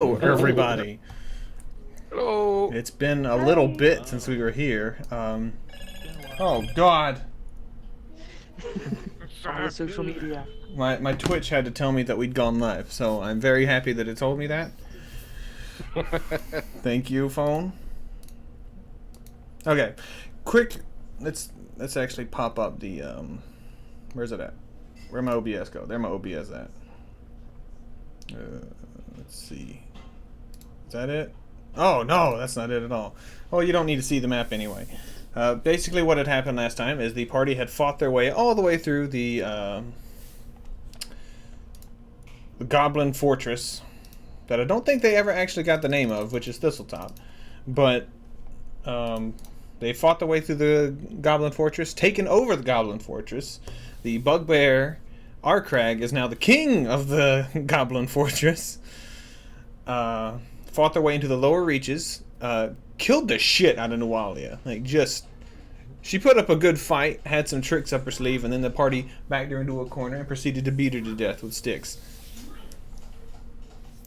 Hello, everybody. Hello. It's been a little bit since we were here. Oh God, All the social media. my Twitch had to tell me that we'd gone live, so I'm very happy that it told me that. Thank you, phone. Okay, quick. Let's actually pop up the Where's it at? Where my OBS go? There my OBS at. Let's see. Is that it? Oh, no, that's not it at all. Well, you don't need to see the map anyway. Basically, what had happened last time is the party had fought their way all the way through the Goblin Fortress that I don't think they ever actually got the name of, which is Thistletop. But they fought their way through the Goblin Fortress, taken over the Goblin Fortress. The Bugbear Arcrag is now the king of the Goblin Fortress. Fought their way into the lower reaches, killed the shit out of Nualia. She put up a good fight, had some tricks up her sleeve, and then the party backed her into a corner and proceeded to beat her to death with sticks.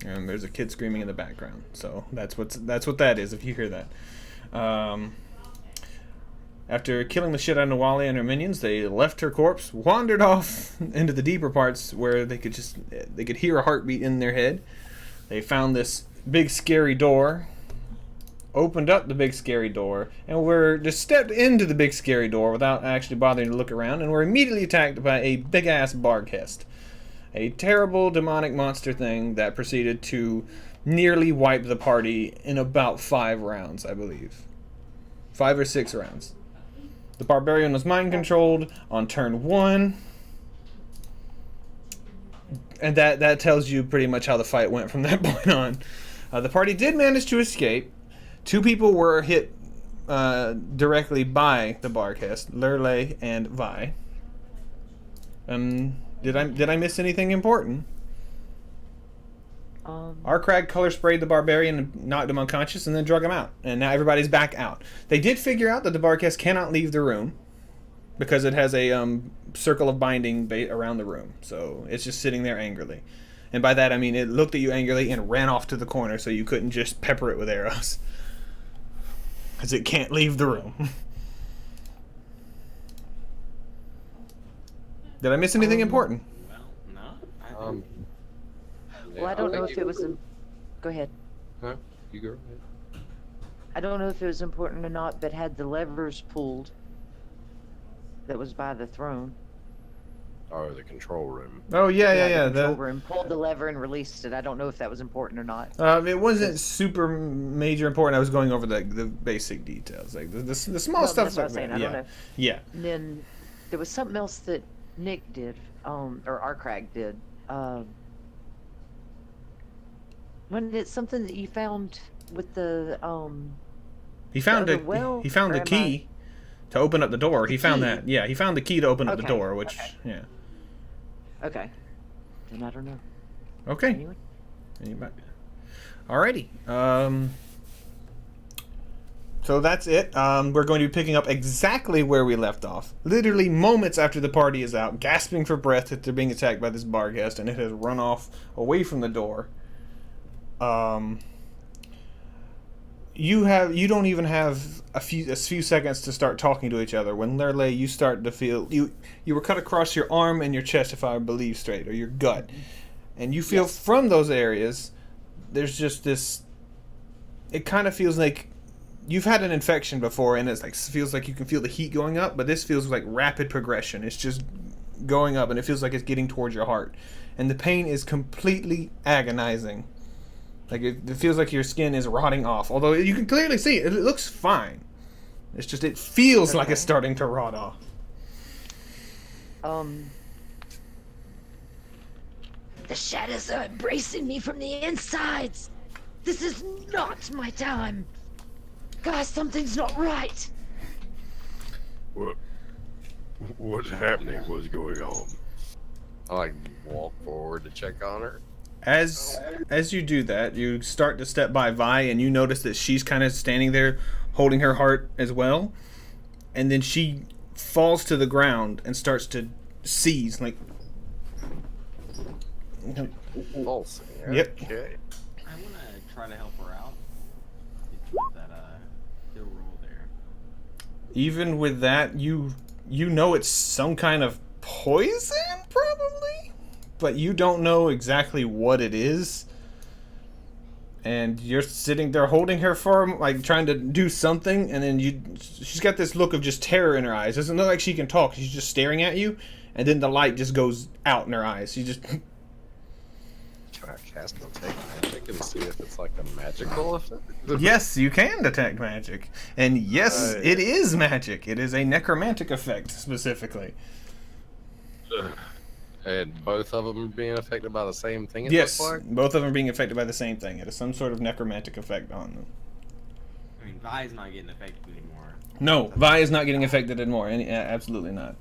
And there's a kid screaming in the background, so that's what that is. If you hear that, after killing the shit out of Nualia and her minions, they left her corpse, wandered off into the deeper parts where they could hear a heartbeat in their head. They found this big scary door, opened up the big scary door, and were just stepped into the big scary door without actually bothering to look around, and were immediately attacked by a big ass Barghest, a terrible demonic monster thing that proceeded to nearly wipe the party in about 5 rounds, I believe. 5 or 6 rounds. The barbarian was mind controlled on turn 1. And that tells you pretty much how the fight went from that point on. The party did manage to escape. 2 people were hit directly by the Barghest, Lurley and Vi. Did I miss anything important? Arcrag color sprayed the barbarian and knocked him unconscious and then drug him out. And now everybody's back out. They did figure out that the Barghest cannot leave the room because it has a circle of binding around the room. So it's just sitting there angrily. And by that I mean it looked at you angrily and ran off to the corner so you couldn't just pepper it with arrows. Because it can't leave the room. Did I miss anything important? Well, no. Well, I don't know if it was. Go ahead. Huh? You go ahead. I don't know if it was important or not, but had the levers pulled that was by the throne. Oh, the control room. Oh yeah. The control room pulled the lever and released it. I don't know if that was important or not. It wasn't super major important. I was going over the basic details, like the small stuff. That's what I was saying. I don't know. Yeah. And then there was something else that Nick did, or Arcrag did. When it's something that you found with the He found well, he found the key to open up the door. He found that. Yeah, he found the key to open up the door, which yeah. Okay. Then I don't know. Okay. Anyway. Alrighty. So that's it. We're going to be picking up exactly where we left off. Literally moments after the party is out, gasping for breath that they're being attacked by this Barghest, and it has run off away from the door. You don't even have a few seconds to start talking to each other when Lurley, you start to feel you were cut across your arm and your chest, if I believe straight, or your gut, and you feel from those areas there's just this. It kind of feels like you've had an infection before, and it's like feels like you can feel the heat going up, but this feels like rapid progression. It's just going up, and it feels like it's getting towards your heart, and the pain is completely agonizing. Like it feels like your skin is rotting off, although you can clearly see it. It looks fine. It's just it feels like it's starting to rot off. The shadows are embracing me from the insides. This is not my time. Guys, something's not right. What's happening? What's going on? I walk forward to check on her. As you do that, you start to step by Vi, and you notice that she's kind of standing there holding her heart as well. And then she falls to the ground and starts to seize, like Pulsing. Yep. Okay. I want to try to help her out. It's with that kill roll there. Even with that, you know it's some kind of poison, probably, but you don't know exactly what it is. And you're sitting there holding her for like trying to do something, and then she's got this look of just terror in her eyes. Doesn't look like she can talk. She's just staring at you, and then the light just goes out in her eyes. She just. Can I cast Detect Magic and see if it's like a magical effect? Yes, you can detect magic, and yes, it is magic. It is a necromantic effect specifically. And both of them are being affected by the same thing. Yes, Looks like? both of them are being affected by the same thing. It is some sort of necromantic effect on them. I mean, Vi's not getting affected anymore. No, Vi is not getting affected anymore. Absolutely not.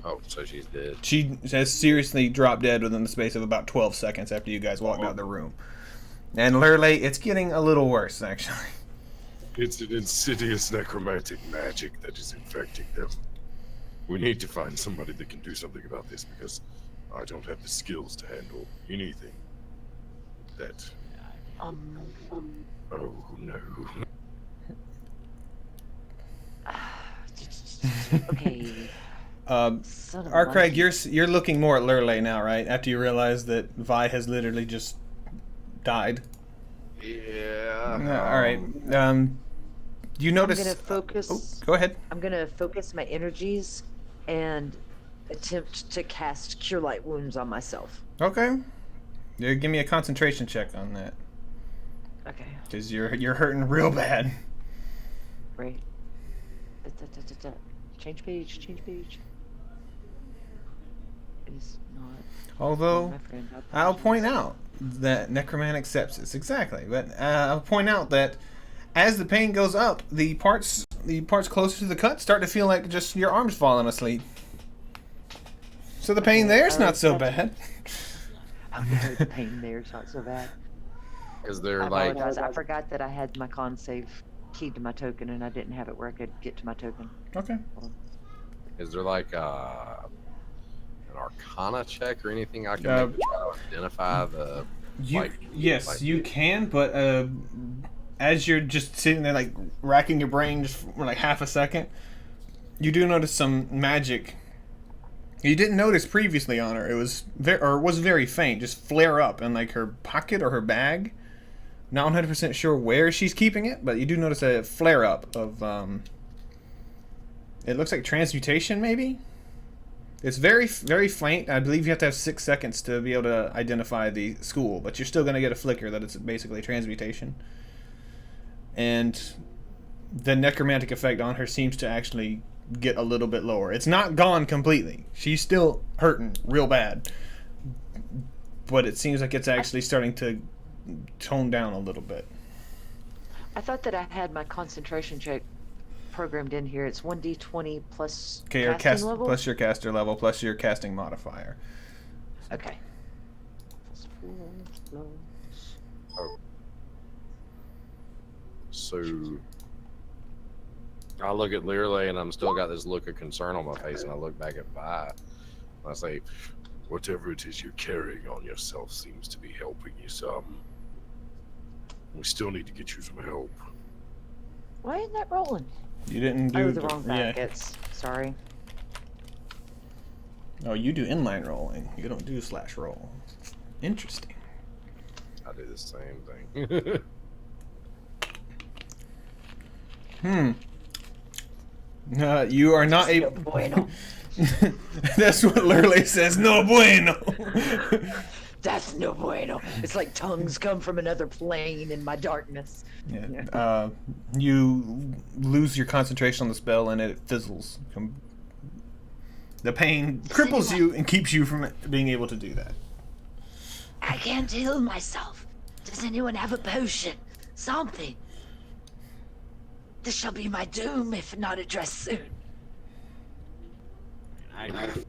Oh, so she's dead. She has seriously dropped dead within the space of about 12 seconds after you guys walked out of the room. And Lurley, it's getting a little worse, actually. It's an insidious necromantic magic that is infecting them. We need to find somebody that can do something about this because I don't have the skills to handle anything that. Oh no. Okay. Craig, you're looking more at Lurley now, right? After you realize that Vi has literally just died. Yeah. All right. You notice. I'm gonna focus. Oh, go ahead. I'm gonna focus my energies and attempt to cast Cure Light Wounds on myself. Okay. Yeah, give me a concentration check on that. Okay. Because you're hurting real bad. Right. Change page. Change page. It is not. Although, My friend, I'll point out that necromantic sepsis, exactly. But I'll point out that as the pain goes up, the parts closer to the cut start to feel like just your arms falling asleep. So the pain there's not so bad. Okay, the pain there's not so bad. Because they're I like. apologize. I forgot that I had my con save keyed to my token, and I didn't have it where I could get to my token. Okay. Is there like an Arcana check or anything I can make to try to identify the? Yes, you can, but as you're just sitting there like racking your brain just for like half a second, you do notice some magic you didn't notice previously on her. It was very faint, just flare up in like her pocket or her bag. Not 100% sure where she's keeping it, but you do notice a flare up of it looks like transmutation maybe. It's very, very faint. I believe you have to have 6 seconds to be able to identify the school, but you're still going to get a flicker that it's basically transmutation. And the necromantic effect on her seems to actually get a little bit lower. It's not gone completely. She's still hurting real bad. But it seems like it's actually starting to tone down a little bit. I thought that I had my concentration check programmed in here. It's 1d20 plus casting level? Plus your caster level, plus your casting modifier. Okay. Oh. So I look at Learley and I'm still got this look of concern on my face, and I look back at Vi and I say, whatever it is you're carrying on yourself seems to be helping you some. We still need to get you some help. Why isn't that rolling? You didn't do... Oh, the wrong brackets. Sorry. Oh, you do inline rolling. You don't do slash roll. Interesting. I do the same thing. You are not No able... bueno. That's what Lurley says. No bueno. That's no bueno. It's like tongues come from another plane in my darkness. Yeah. You lose your concentration on the spell and it fizzles. The pain cripples you and keeps you from being able to do that. I can't heal myself. Does anyone have a potion? Something. This shall be my doom if not addressed soon. I can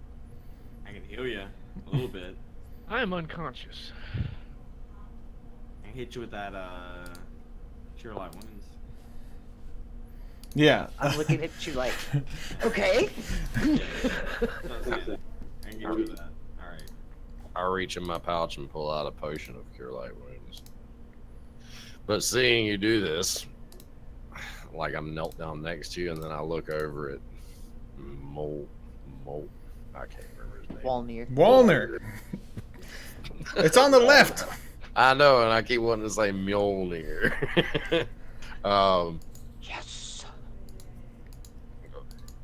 heal you a little bit. I am unconscious. I can hit you with that Cure Light Wounds. Yeah. I'm looking at you like, okay. I can get you with that. Alright. I reach in my pouch and pull out a potion of Cure Light Wounds. But seeing you do this, like I'm knelt down next to you, and then I look over at Mole. I can't remember his name. Walner. It's on the left. I know, and I keep wanting to say Mjolnir. Yes.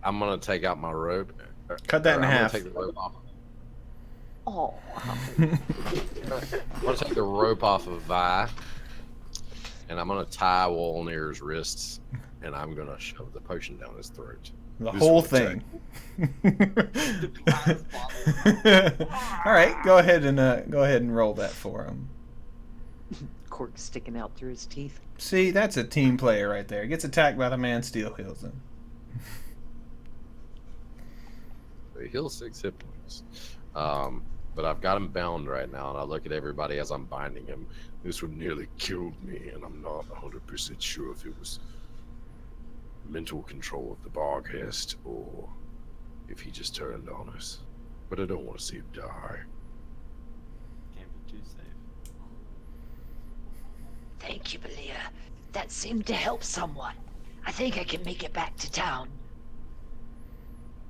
I'm gonna take out my rope. Cut that in half. Take the rope off. Oh. I'm gonna take the rope off of Vi, and I'm gonna tie Walnir's wrists, and I'm gonna shove the potion down his throat. The whole thing. All right, go ahead and roll that for him. Cork sticking out through his teeth. See, that's a team player right there. Gets attacked by the man, steel heals him. He heals 6 hit points. But I've got him bound right now, and I look at everybody as I'm binding him. This one nearly killed me, and I'm not 100% sure if it was mental control of the Barghest or if he just turned on us. But I don't want to see him die. Can't be too safe. Thank you, Belia. That seemed to help somewhat. I think I can make it back to town.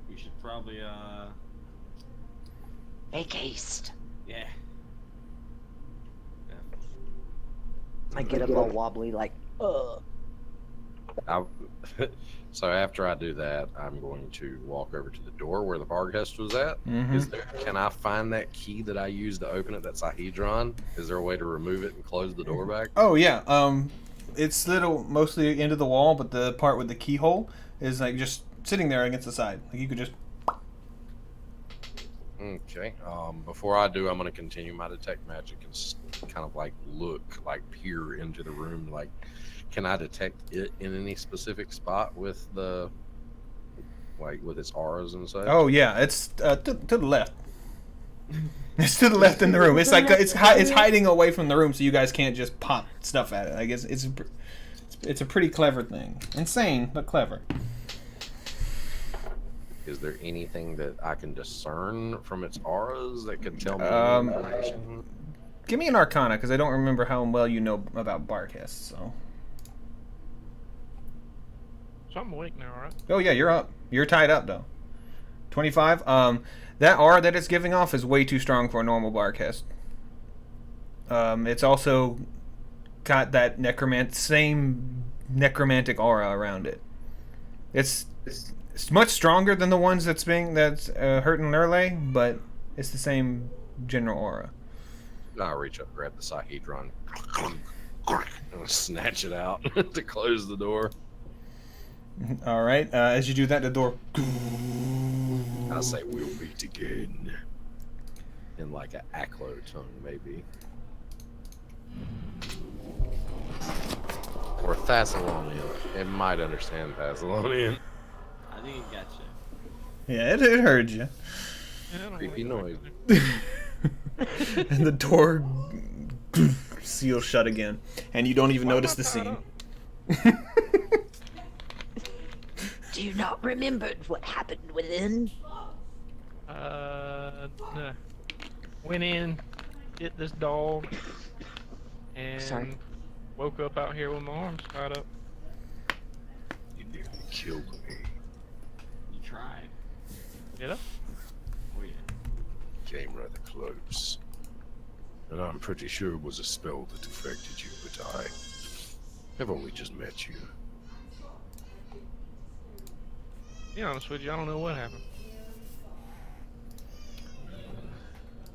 We should probably, Make haste. yeah. I get up all wobbly like, So after I do that, I'm going to walk over to the door where the Barghest was at. Mhm. Can I find that key that I used to open it, that Sahedron? Is there a way to remove it and close the door back? Oh yeah. It's little mostly into the wall, but the part with the keyhole is like just sitting there against the side. Like you could just. Okay. Before I do, I'm going to continue my detect magic and kind of like peer into the room. Like, can I detect it in any specific spot with the, with its auras and such? Oh yeah, it's to the left. It's to the left in the room. It's like it's hiding away from the room, so you guys can't just pop stuff at it. I guess it's a pretty clever thing. Insane, but clever. Is there anything that I can discern from its auras that could tell me information? Give me an Arcana, because I don't remember how well you know about Barghest. So. So I'm awake now, right? Oh yeah, you're up. You're tied up though. 25. That aura that it's giving off is way too strong for a normal Barghest. It's also got that same necromantic aura around it. It's much stronger than the ones that's hurting Lurley, but it's the same general aura. I'll reach up, grab the Sahedron, and snatch it out to close the door. All right. As you do that, the door. I say we'll meet again. In like an Aklo tongue, maybe. Or Thessalonian. It might understand Thessalonian. I think it got you. Yeah, it heard you. Yeah, I don't Creepy really noise. And the door seals shut again, and you don't even notice the scene. Do you not remember what happened within? No. Went in, hit this dog, and Sorry. woke up out here with my arms tied up. You nearly killed me. You tried. Did I? Oh yeah. Came rather close. And I'm pretty sure it was a spell that affected you, but I have only just met you. To be honest with you, I don't know what happened.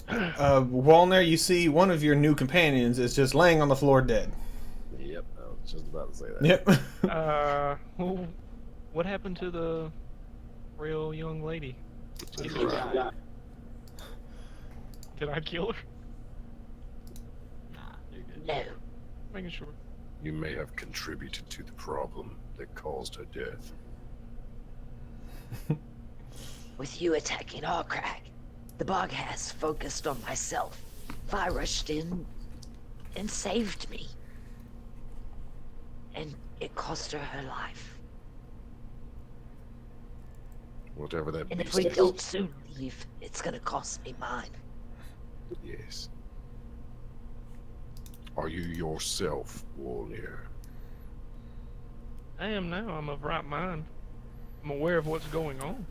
Walner, you see one of your new companions is just laying on the floor dead. Yep, I was just about to say that. Yep. Well, what happened to the real young lady? You tried. Did I kill her? Nah, you're good. No. Making sure. You may have contributed to the problem that caused her death. With you attacking Arkrak, the bog has focused on myself. Vi rushed in and saved me. And it cost her her life. Whatever that And if beast we is. don't soon leave, it's gonna cost me mine. Yes. Are you yourself, Warrior? I am now. I'm of right mind. I'm aware of what's going on.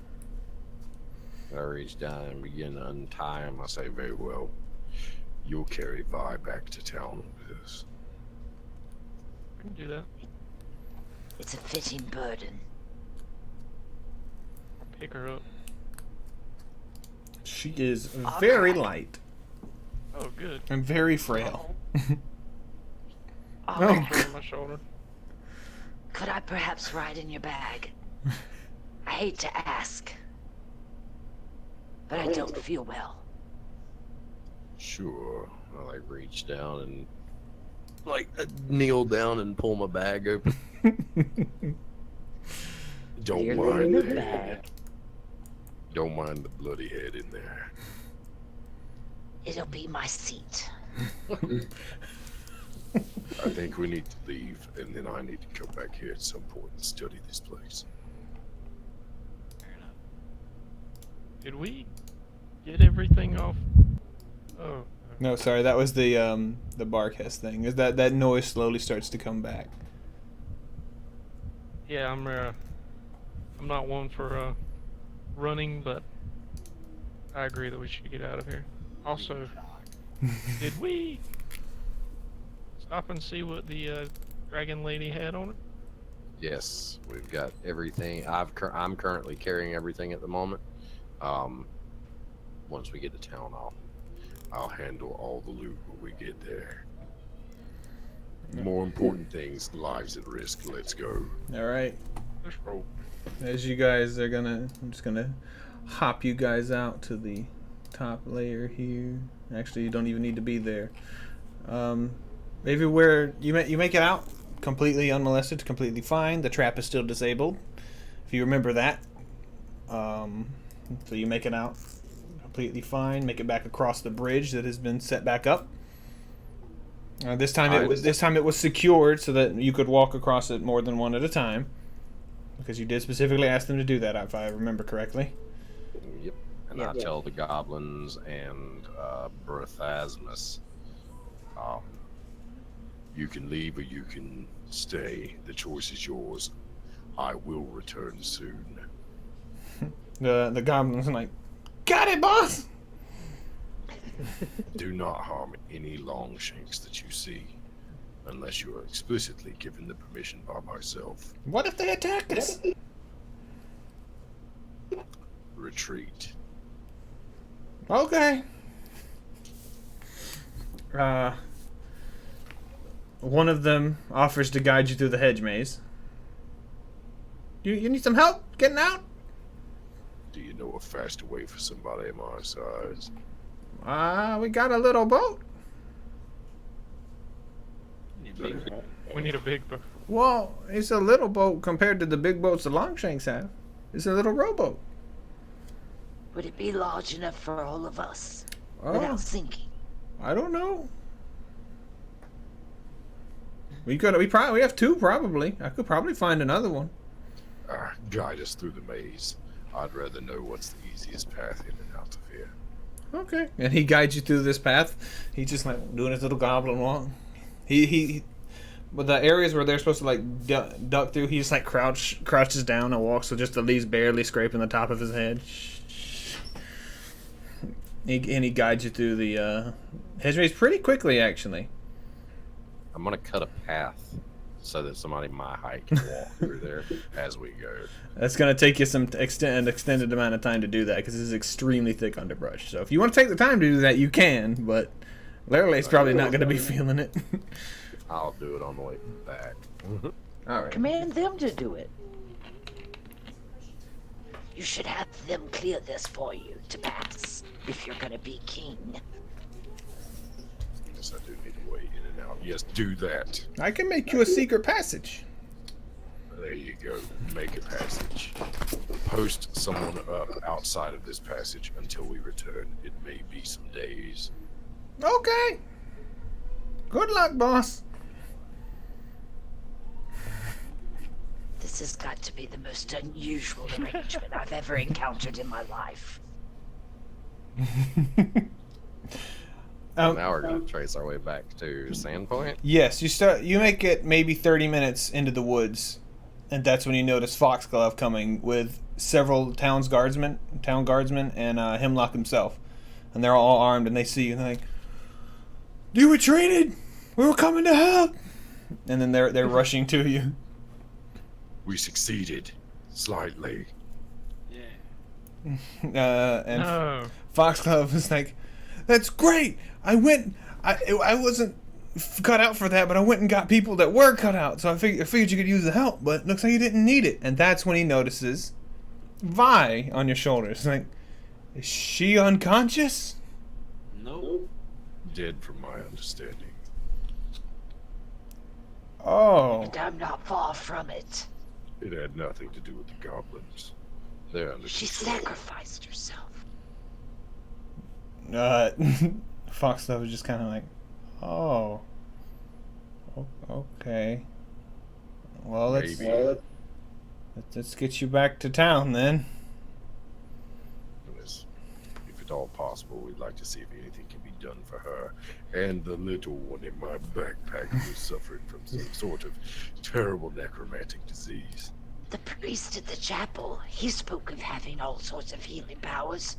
I reach down and begin to untie him. I say, Very well. You'll carry Vi back to town with us. I can do that. It's a fitting burden. I'll pick her up. She is very light Oh, good. and very frail. All Oh, right. Put her on my shoulder. Could I perhaps ride in your bag? I hate to ask, but I don't feel well. sure. I like reach down and like kneel down and pull my bag open. Don't Clearly mind in the the head. bag. Don't mind the bloody head in there. It'll be my seat. I think we need to leave, and then I need to come back here at some point and study this place. Did we get everything off? Oh. No, sorry, that was the Barkest thing. Is that noise slowly starts to come back? Yeah, I'm not one for running, but I agree that we should get out of here. Also, did we stop and see what the dragon lady had on it? Yes, we've got everything. I'm currently carrying everything at the moment. Once we get to town, I'll handle all the loot when we get there. More important things, lives at risk. Let's go. All right. Let's roll. As you guys are I'm just gonna hop you guys out to the top layer here. Actually, you don't even need to be there. Everywhere you make it out completely unmolested, completely fine. The trap is still disabled, if you remember that. So you make it out completely fine. Make it back across the bridge that has been set back up. This time it was secured so that you could walk across it more than one at a time, because you did specifically ask them to do that, if I remember correctly. yep. And I tell the goblins and Brothasmus, You can leave or you can stay. The choice is yours. I will return soon. The goblins are like, got it, boss. Do not harm any longshanks that you see, unless you are explicitly given the permission by myself. What if they attack us? Retreat. Okay. One of them offers to guide you through the hedge maze. You need some help getting out? Do you know a faster way for somebody my size? We got a little boat. We need a big boat. Well, it's a little boat compared to the big boats the Longshanks have. It's a little rowboat. Would it be large enough for all of us Oh, without sinking? I don't know. We have two probably. I could probably find another one. Guide us through the maze. I'd rather know what's the easiest path in and out of here. Okay. And he guides you through this path. He's just like doing his little goblin walk. But the areas where they're supposed to like duck through, he just like crouches down and walks with just the leaves barely scraping the top of his head. He guides you through the hedge maze pretty quickly, actually. I'm gonna cut a path so that somebody my height can walk through there as we go. That's gonna take you an extended amount of time to do that because this is extremely thick underbrush. So if you want to take the time to do that, you can. But Larry's probably not gonna be feeling it. I'll do it on the way back. All right. Command them to do it. You should have them clear this for you to pass if you're gonna be king. Yes, I do need a way in and out. Yes, do that. I can make you a secret passage. There you go. Make a passage. Post someone up outside of this passage until we return. It may be some days. Okay. Good luck, boss. This has got to be the most unusual arrangement I've ever encountered in my life. Now we're gonna trace our way back to Sandpoint. Yes, you make it maybe 30 minutes into the woods, and that's when you notice Foxglove coming with several town guardsmen, and Hemlock himself, and they're all armed, and they see you, and they're like, "You retreated! We were coming to help!" And then they're rushing to you. We succeeded. Slightly. Yeah. And No. Foxglove is like, "That's great! I wasn't cut out for that, but I went and got people that were cut out, so I figured you could use the help, but looks like you didn't need it." And that's when he notices Vi on your shoulders. He's like, "Is she unconscious?" Nope. Dead from my understanding. Oh. And I'm not far from it. It had nothing to do with the goblins. They're under She control. sacrificed herself. Foxglove was just kind of like, "Oh. Okay. Well, let's get you back to town then." If at all possible, we'd like to see if anything can be done for her and the little one in my backpack who is suffering from some sort of terrible necromantic disease. The priest at the chapel, he spoke of having all sorts of healing powers.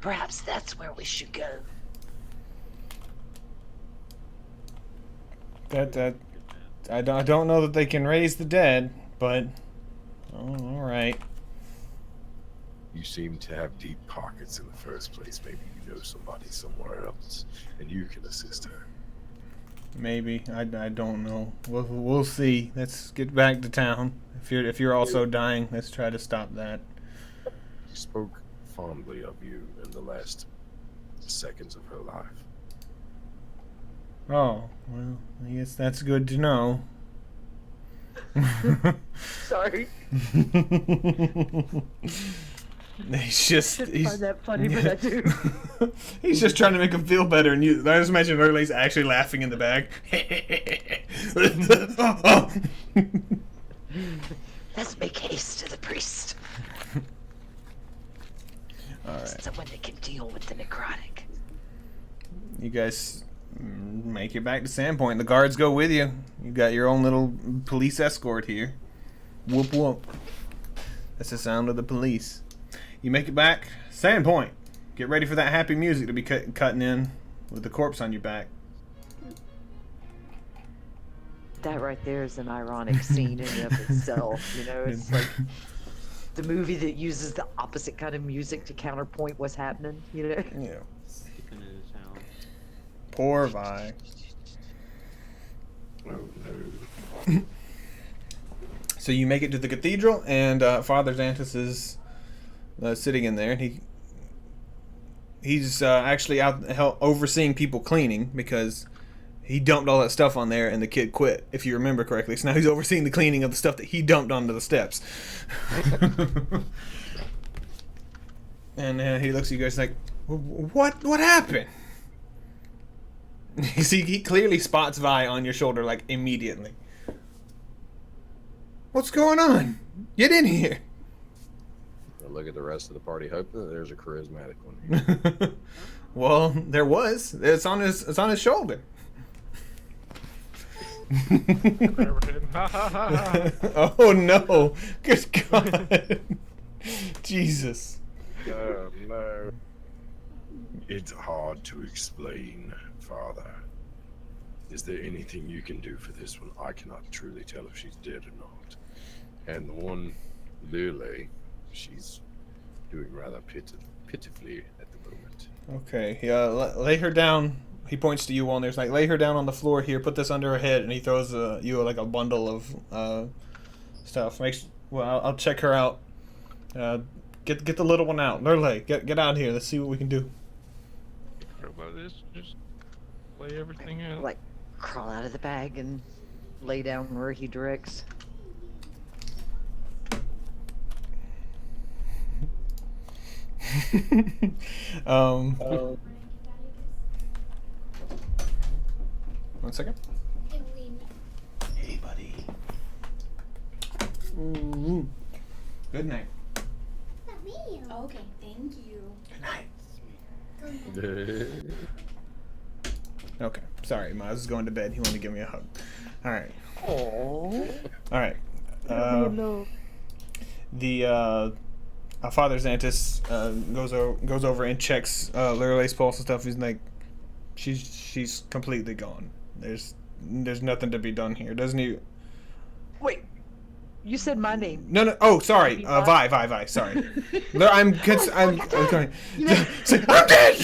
Perhaps that's where we should go. I don't know that they can raise the dead, but all right. You seem to have deep pockets in the first place. Maybe you know somebody somewhere else, and you can assist her. Maybe I don't know. We'll see. Let's get back to town. If you're also dying, let's try to stop that. She spoke fondly of you in the last seconds of her life. Oh, well, I guess that's good to know. Sorry. He's Find that funny, but I do. He's just trying to make him feel better, and I just imagine Lurley's actually laughing in the back. Let's make haste to the priest. Alright. So when they can deal with the necrotic. You guys make it back to Sandpoint. The guards go with you. You got your own little police escort here. Whoop whoop. That's the sound of the police. You make it back. Sandpoint. Get ready for that happy music to be cutting in with the corpse on your back. That right there is an ironic scene in and of itself. You know, it's like the movie that uses the opposite kind of music to counterpoint what's happening. You know. Yeah. Sticking in his house. Poor Vi. Oh no. So you make it to the cathedral, and Father Xantus is sitting in there, and he's actually out overseeing people cleaning because he dumped all that stuff on there, and the kid quit, if you remember correctly. So now he's overseeing the cleaning of the stuff that he dumped onto the steps. And he looks at you guys like, "What happened?" You see, he clearly spots Vi on your shoulder, like, immediately. "What's going on? Get in here." I look at the rest of the party, hoping that there's a charismatic one here. Well, there was. It's on his shoulder. Oh no! Good God! Jesus! Oh no. It's hard to explain, Father. Is there anything you can do for this one? I cannot truly tell if she's dead or not. And the one, Lily, she's doing rather pitifully at the moment. Okay, lay her down. He points to you on there. He's like, "Lay her down on the floor here. Put this under her head." And he throws you like a bundle of stuff. I'll check her out. Get the little one out. Lurley, get out here. Let's see what we can do. What about this? Just lay everything out. Like, crawl out of the bag and lay down where he directs. One second. Hey, buddy. Good night. Okay, thank you. Good night. Okay. Sorry, Miles is going to bed. He wanted to give me a hug. All right. Oh. All right. Father Xantus goes over and checks Lorelai's pulse and stuff. He's like, she's completely gone. There's nothing to be done here. Doesn't he? Wait, you said my name. No. Oh, sorry. Vi. Sorry. No, I'm going. I'm dead.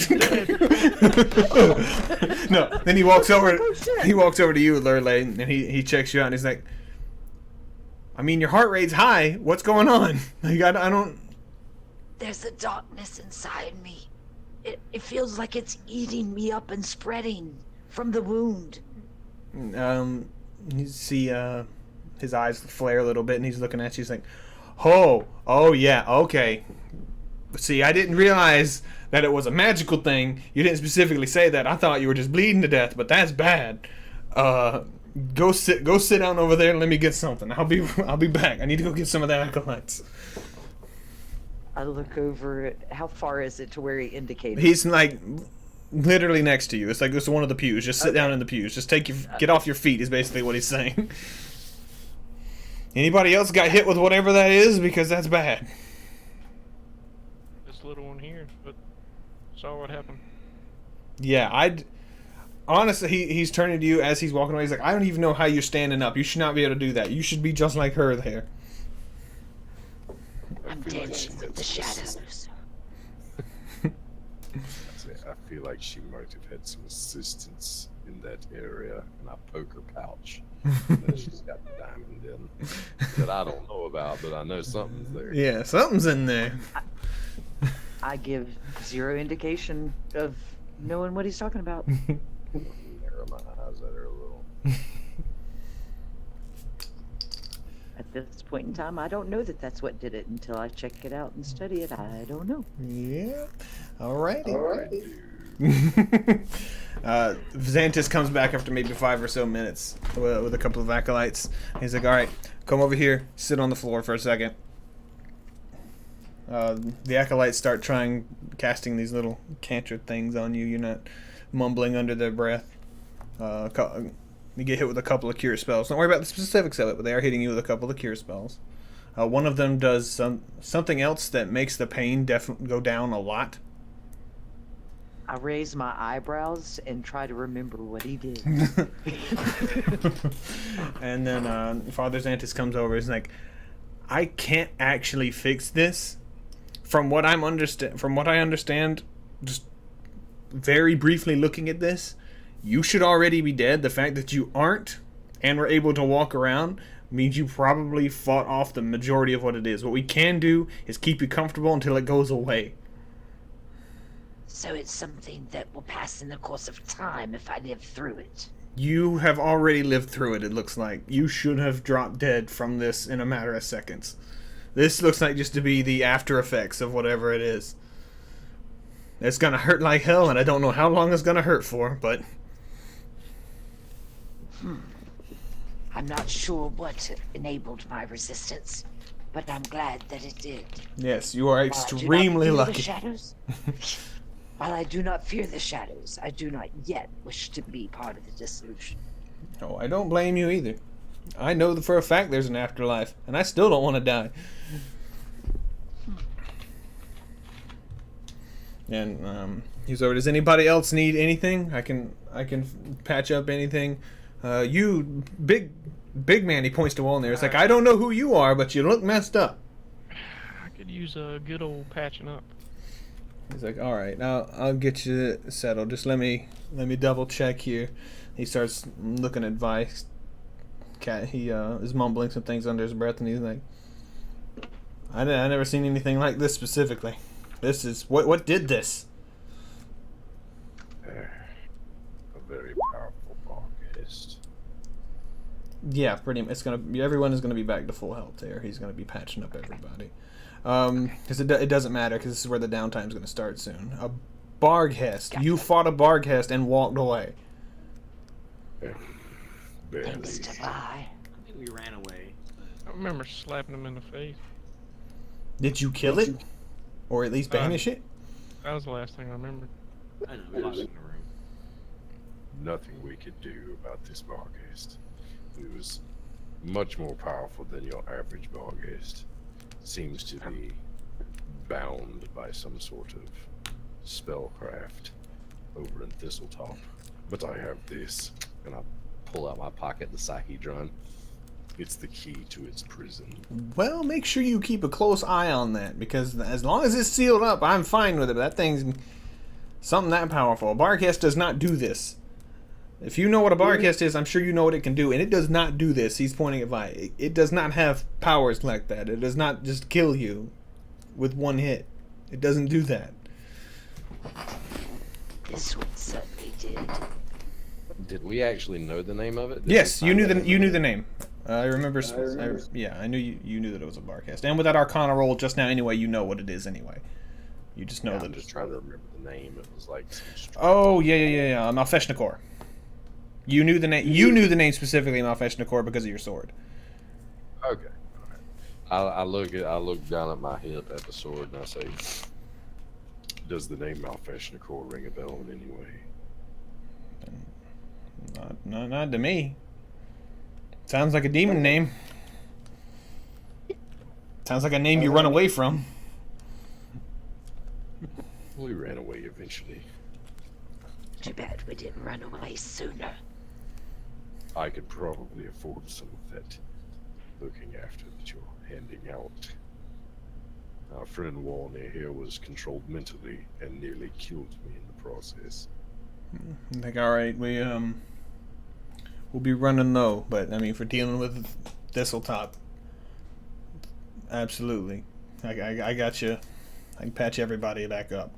No. Then he walks over. He walks over to you, Lorelai, and he checks you out, and he's like, I mean, your heart rate's high. What's going on? Like, I don't. There's a darkness inside me. It feels like it's eating me up and spreading from the wound. You see, his eyes flare a little bit, and he's looking at you. He's like, oh yeah, okay. See, I didn't realize that it was a magical thing. You didn't specifically say that. I thought you were just bleeding to death, but that's bad. Go sit down over there and let me get something. I'll be back. I need to go get some of the acolytes. I look over it. How far is it to where he indicated? He's like literally next to you. It's like it's one of the pews. Just sit down in the pews. Just get off your feet is basically what he's saying. Anybody else got hit with whatever that is? Because that's bad. This little one here, but saw what happened. Yeah, honestly, he's turning to you as he's walking away. He's like, I don't even know how you're standing up. You should not be able to do that. You should be just like her there. I'm dead in the shadows. I feel like she might have had some assistance in that area. And I poke her pouch. And she's got the diamond in that I don't know about, but I know something's there. Yeah, something's in there. I give zero indication of knowing what he's talking about. Narrow my eyes at her a little. At this point in time, I don't know that that's what did it until I check it out and study it. I don't know. Yeah. Alrighty. Xantus comes back after maybe 5 or so minutes with a couple of acolytes. He's like, all right, come over here, sit on the floor for a second. The acolytes start casting these little cantrip things on you. You're not mumbling under their breath. You get hit with a couple of cure spells. Don't worry about the specifics of it, but they are hitting you with a couple of cure spells. One of them does something else that makes the pain go down a lot. I raise my eyebrows and try to remember what he did. And then Father Xantus comes over. He's like, I can't actually fix this. From what I understand, just very briefly looking at this, you should already be dead. The fact that you aren't and were able to walk around means you probably fought off the majority of what it is. What we can do is keep you comfortable until it goes away. So it's something that will pass in the course of time if I live through it. You have already lived through it looks like. You should have dropped dead from this in a matter of seconds. This looks like just to be the after effects of whatever it is. It's gonna hurt like hell, and I don't know how long it's gonna hurt for, but... I'm not sure what enabled my resistance, but I'm glad that it did. Yes, you are While extremely I do not fear lucky. The shadows, while I do not fear the shadows, I do not yet wish to be part of the dissolution. Oh, I don't blame you either. I know for a fact there's an afterlife, and I still don't want to die. And he's over. Does anybody else need anything? I can patch up anything. You big man. He points to wall in there. It's like, I don't know who you are, but you look messed up. I could use a good old patching up. He's like, all right, I'll get you settled. Just let me double check here. He starts looking at Vice. He is mumbling some things under his breath, and he's like, I never seen anything like this specifically. This is what did this? A very powerful Barghest. Yeah, pretty much. Everyone is gonna be back to full health there. He's gonna be patching up everybody. Because it doesn't matter, because this is where the downtime is gonna start soon. A Barghest. Gotcha. You fought a Barghest and walked away. Barely. Thanks to lie. I think we ran away. I remember slapping him in the face. Did you kill it, or at least banish it? That was the last thing I remembered. I know, we lost in the room. nothing we could do about this Barghest. It was much more powerful than your average Barghest. Seems to be bound by some sort of spellcraft over in Thistletop. But I have this. And I pull out my pocket the Sahedron. It's the key to its prison. Well, make sure you keep a close eye on that, because as long as it's sealed up, I'm fine with it. But that thing's something that powerful. A Barghest does not do this. If you know what a Barghest is, I'm sure you know what it can do, and it does not do this. He's pointing at Vi. It does not have powers like that. It does not just kill you with one hit. It doesn't do that. This one certainly did. Did we actually know the name of it? Yes, you knew the name. I remember. I knew you knew that it was a Barghest. And with that Arcana roll just now, anyway, you know what it is anyway. You just know Yeah, that. I'm just trying to remember the name. It was like some Oh yeah. Malfeshnakor. You knew the name. You knew the name specifically, Malfeshnakor, because of your sword. Okay. All right. I look down at my hip at the sword and I say, Does the name Malfeshnakor ring a bell in any way? Not to me. Sounds like a demon name. Sounds like a name you run away from. We ran away eventually. Too bad we didn't run away sooner. I could probably afford some of that looking after that you're handing out. Our friend Warner here was controlled mentally and nearly killed me in the process. I think, alright, we'll be running low, but I mean, for dealing with Thistletop, absolutely. I got you. I can patch everybody back up.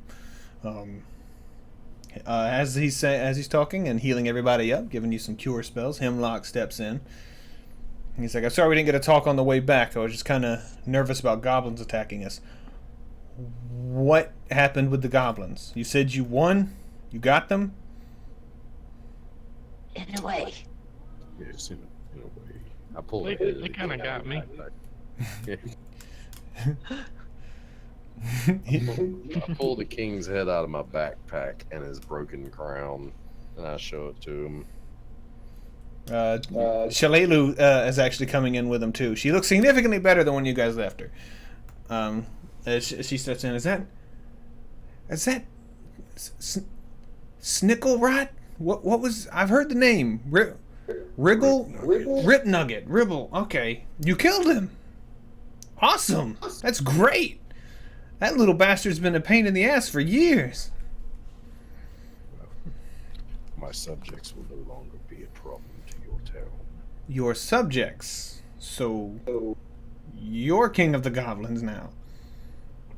As he's talking and healing everybody up, giving you some cure spells, Hemlock steps in. He's like, I'm sorry we didn't get a talk on the way back. I was just kind of nervous about goblins attacking us. What happened with the goblins? You said you won? You got them? In a way. Yes, in a way. I pull They it. kind of got me. I pull the king's head out of my backpack and his broken crown, and I show it to him. Shalelu is actually coming in with him too. She looks significantly better than when you guys left her. As she steps in, is that Snickelrot? What was? I've heard the name. Wriggle? Rip Nugget. Ribble. Okay, you killed him. Awesome. That's great. That little bastard's been a pain in the ass for years. My subjects will no longer be a problem to your town. Your subjects. So you're king of the goblins now.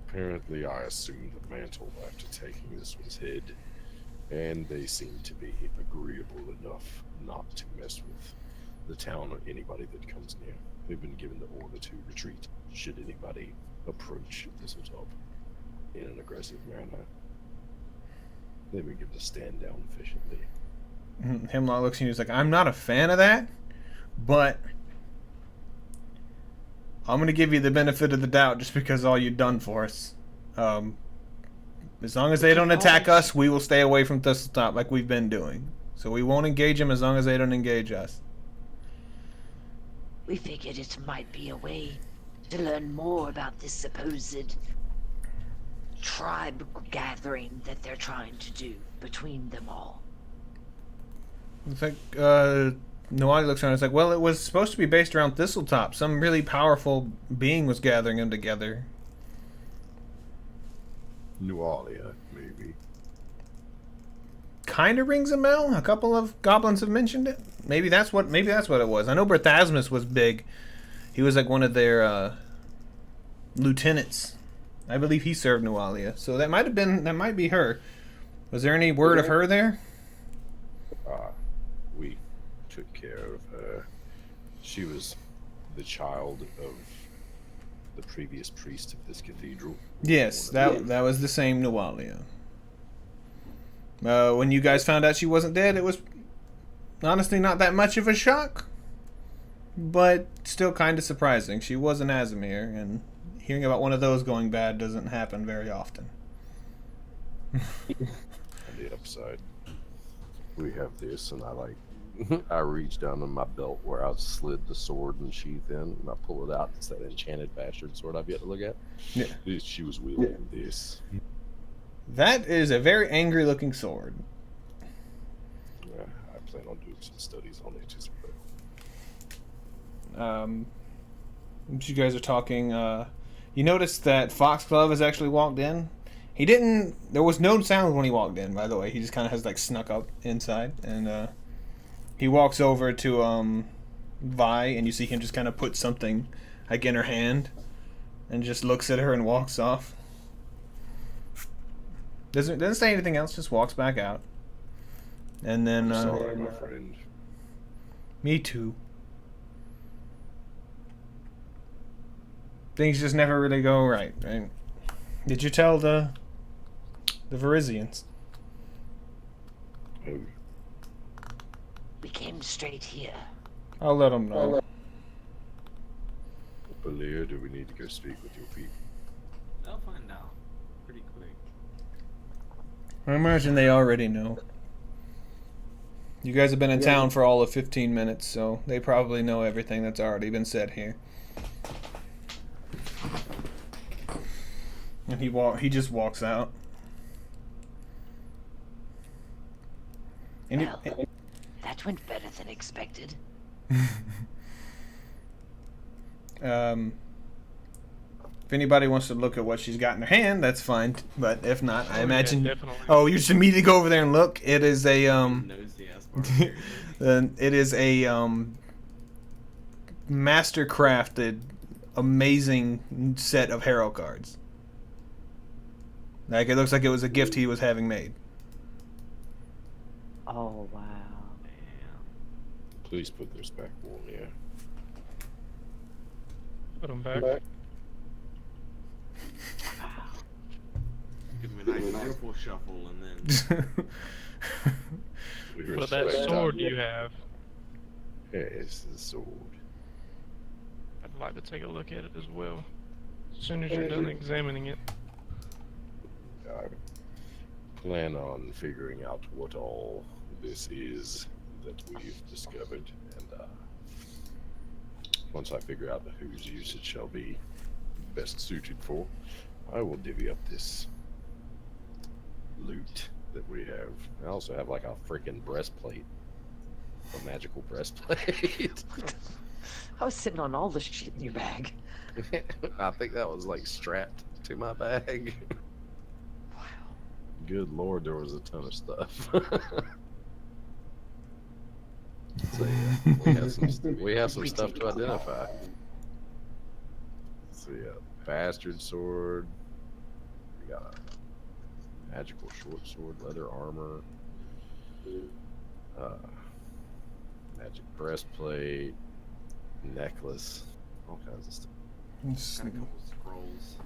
Apparently, I assumed the mantle after taking this one's head, and they seem to be agreeable enough not to mess with the town or anybody that comes near. They've been given the order to retreat should anybody approach Thistletop in an aggressive manner. They've been given to stand down efficiently. Hemlock looks at you and he's like, I'm not a fan of that, but I'm going to give you the benefit of the doubt just because all you've done for us. As long as they don't attack us, we will stay away from Thistletop like we've been doing. So we won't engage them as long as they don't engage us. We figured it might be a way to learn more about this supposed tribe gathering that they're trying to do between them all. In fact, Noati looks around and is like, well, it was supposed to be based around Thistletop. Some really powerful being was gathering them together. Nualia, maybe. Kind of rings a bell. A couple of goblins have mentioned it. Maybe that's what it was. I know Berthasmus was big. He was like one of their lieutenants. I believe he served Nualia. So that might be her. Was there any word of her there? We took care of her. She was the child of the previous priest of this cathedral. Yes, that was the same Nualia. When you guys found out she wasn't dead, it was honestly not that much of a shock, but still kind of surprising. She was an Azimir, and hearing about one of those going bad doesn't happen very often. On the upside, we have this, and I like I reach down in my belt where I slid the sword and sheath in, and I pull it out. It's that enchanted bastard sword I've yet to look at. Yeah. She was wielding this. That is a very angry looking sword. I plan on doing some studies on it as well. As you guys are talking, you notice that Foxglove has actually walked in. He didn't. There was no sound when he walked in. By the way, he just kind of has like snuck up inside, and he walks over to Vi, and you see him just kind of put something like in her hand, and just looks at her and walks off. Doesn't say anything else. Just walks back out, and then. Sorry, my friend. Me too. Things just never really go right. Did you tell the Verizians? Oh, We came straight here. I'll let them know. Balia, do we need to go speak with your people? They'll find out pretty quick. I imagine they already know. You guys have been in town for all of 15 minutes, so they probably know everything that's already been said here. And he just walks out. And Well, that went better than expected. If anybody wants to look at what she's got in her hand, that's fine. But if not, I yeah, imagine. definitely. Oh, you should immediately go over there and look. It is a Nosy ass barbarian. it is a master crafted, amazing set of hero cards. Like it looks like it was a gift he was having made. Oh wow. Damn. Please put this back on here. Put them back. Give me a nice rifle shuffle and then. But that sword you have, Yes, the sword. I'd like to take a look at it as well. As soon as you're done examining it. I plan on figuring out what all this is that we've discovered, and once I figure out whose use it shall be best suited for, I will divvy up this loot that we have. I also have like a freaking breastplate, a magical breastplate. I was sitting on all the shit in your bag. I think that was like strapped to my bag. Wow. Good lord, there was a ton of stuff. So yeah, we have some stuff to identify. So yeah, bastard sword. We got a magical short sword, leather armor, magic breastplate, necklace, all kinds of stuff. Got a couple scrolls.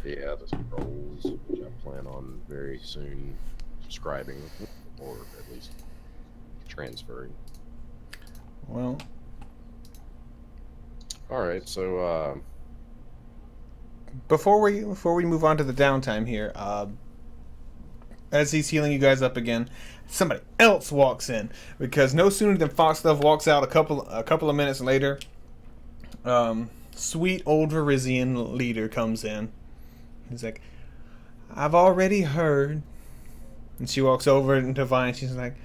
Yeah, the scrolls, which I plan on very soon scribing, or at least transferring. Well, All right, so before we move on to the downtime here, as he's healing you guys up again, somebody else walks in, because no sooner than Foxglove walks out a couple of minutes later, sweet old Verizian leader comes in. He's like, "I've already heard," and she walks over to Vi and she's like,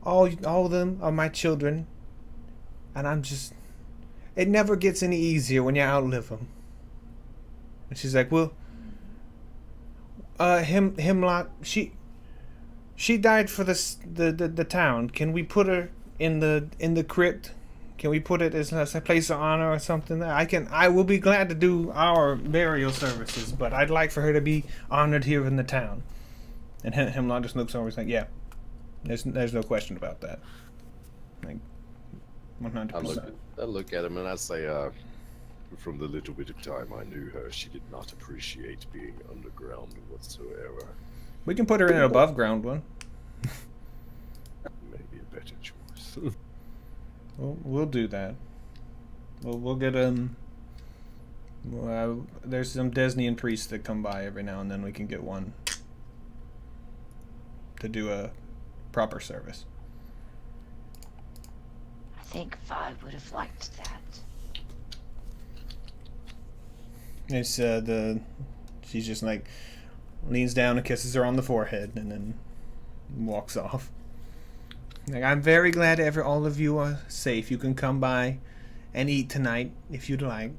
all of them are my children, and I'm just, it never gets any easier when you outlive them. And she's like, well, Hemlock, she died for the town. Can we put her in the crypt? Can we put it as a place of honor or something? I will be glad to do our burial services, but I'd like for her to be honored here in the town. And Hemlock just looks over and is like, yeah, there's no question about that. Like, 100%. I look at him and I say, From the little bit of time I knew her, she did not appreciate being underground whatsoever. We can put her in an above ground one. Maybe a better choice. We'll do that. We'll get there's some Desnian priests that come by every now and then. We can get one. to do a proper service. I think Vi would have liked that. It's she's just like leans down and kisses her on the forehead and then walks off. Like, I'm very glad all of you are safe. You can come by and eat tonight if you'd like.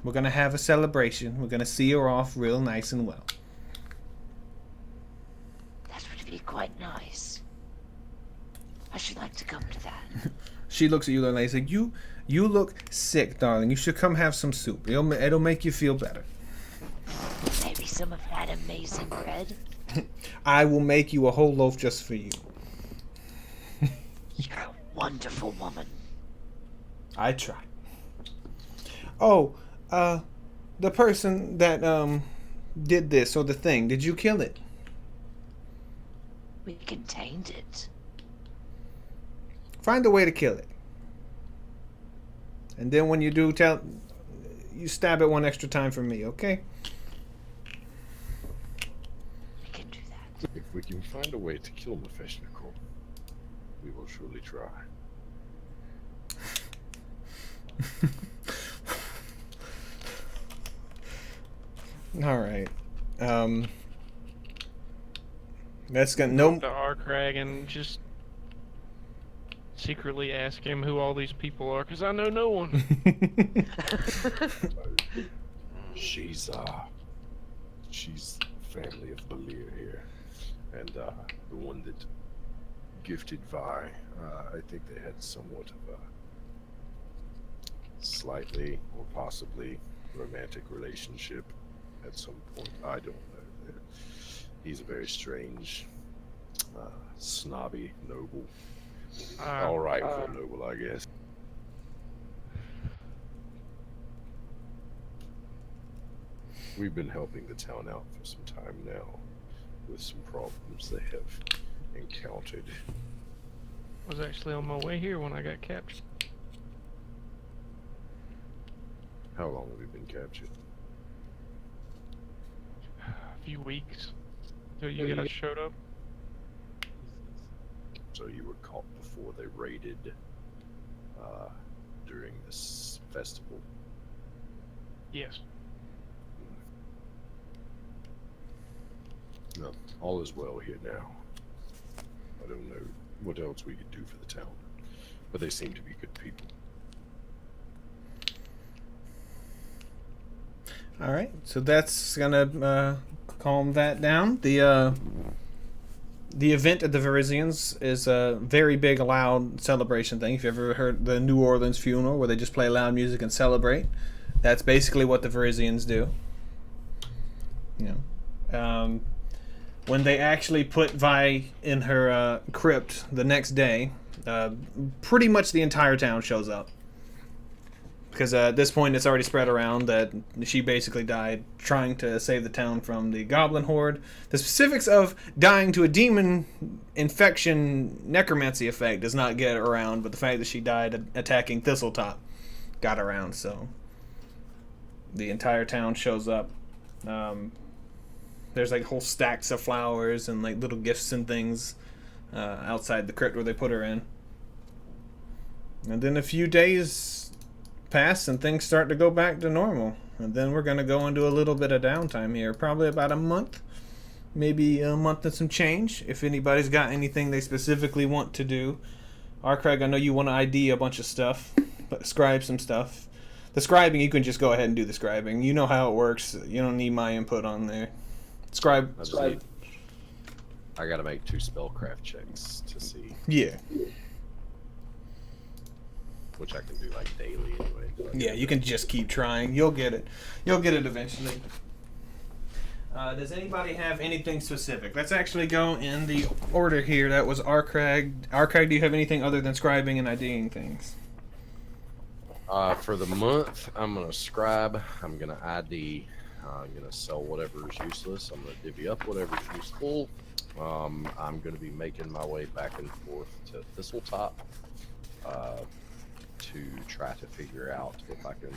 We're gonna have a celebration. We're gonna see her off real nice and well. That would be quite nice. I should like to come to that. She looks at you and like, you look sick, darling. You should come have some soup. It'll make you feel better. Maybe some of that amazing bread. I will make you a whole loaf just for you. You're a wonderful woman. I try. Oh, the person that did this or the thing, did you kill it? We contained it. Find a way to kill it. And then when you do, you stab it one extra time for me, okay? We can do that. If we can find a way to kill Mephistophel, we will surely try. All right. That's gonna no. To Arkrag and just secretly ask him who all these people are, because I know no one. She's family of Balir here, and the one that gifted Vi. I think they had somewhat of a slightly or possibly romantic relationship at some point. I don't know. He's a very strange, snobby noble. All right for a noble, I guess. We've been helping the town out for some time now with some problems they have encountered. I was actually on my way here when I got captured. How long have you been captured? A few weeks until you guys showed up. So you were caught before they raided during this festival? Yes. No, all is well here now. I don't know what else we could do for the town, but they seem to be good people. All right, so that's gonna calm that down. The event at the Verizians is a very big, loud celebration thing. If you ever heard the New Orleans funeral, where they just play loud music and celebrate, that's basically what the Verizians do. You know, when they actually put Vi in her crypt the next day, pretty much the entire town shows up. Because at this point, it's already spread around that she basically died trying to save the town from the goblin horde. The specifics of dying to a demon infection necromancy effect does not get around, but the fact that she died attacking Thistletop got around, so the entire town shows up. There's like whole stacks of flowers and like little gifts and things outside the crypt where they put her in. And then a few days pass and things start to go back to normal, and then we're going to go into a little bit of downtime here, probably about a month, maybe a month and some change, if anybody's got anything they specifically want to do. Craig, I know you want to ID a bunch of stuff, but scribe some stuff. The scribing, you can just go ahead and do the scribing. You know how it works. You don't need my input on there. Scribe. I gotta make 2 spellcraft checks to see. Yeah. Which I can do like daily anyway. Yeah, you can just keep trying. You'll get it. You'll get it eventually. Does anybody have anything specific? Let's actually go in the order here. That was Arkrag. Arkrag, do you have anything other than scribing and IDing things? For the month, I'm gonna scribe. I'm gonna ID. I'm gonna sell whatever is useless. I'm gonna divvy up whatever is useful. I'm gonna be making my way back and forth to Thistletop to try to figure out if I can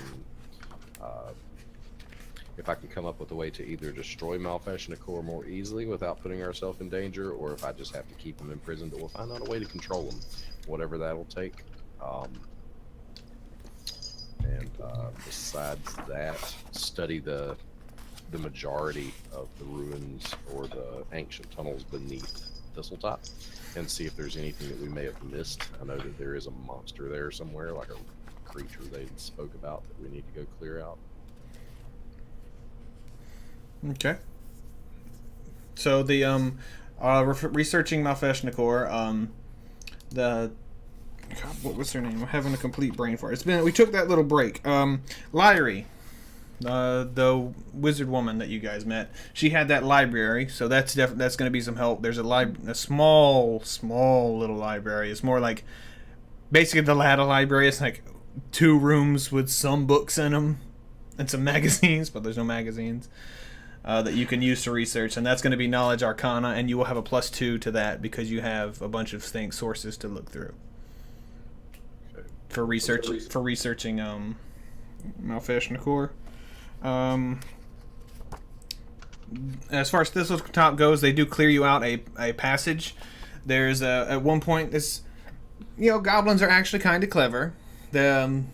if I can come up with a way to either destroy Malfashioned Core more easily without putting ourselves in danger, or if I just have to keep them imprisoned, or find out a way to control them, whatever that'll take. Besides that, study the majority of the ruins or the ancient tunnels beneath Thistletop and see if there's anything that we may have missed. I know that there is a monster there somewhere, like a creature they spoke about that we need to go clear out. Okay. So the researching Malfashioned Core, the God, what was her name? I'm having a complete brain fart. We took that little break. Lyrie, the wizard woman that you guys met, she had that library, so that's going to be some help. There's a small little library. It's more like basically the Lada library. It's like 2 rooms with some books in them and some magazines, but there's no magazines that you can use to research, and that's going to be Knowledge Arcana, and you will have a +2 to that because you have a bunch of sources to look through for researching Malfashioned Core. As far as Thistletop goes, they do clear you out a passage. There's at one point this, goblins are actually kind of clever. The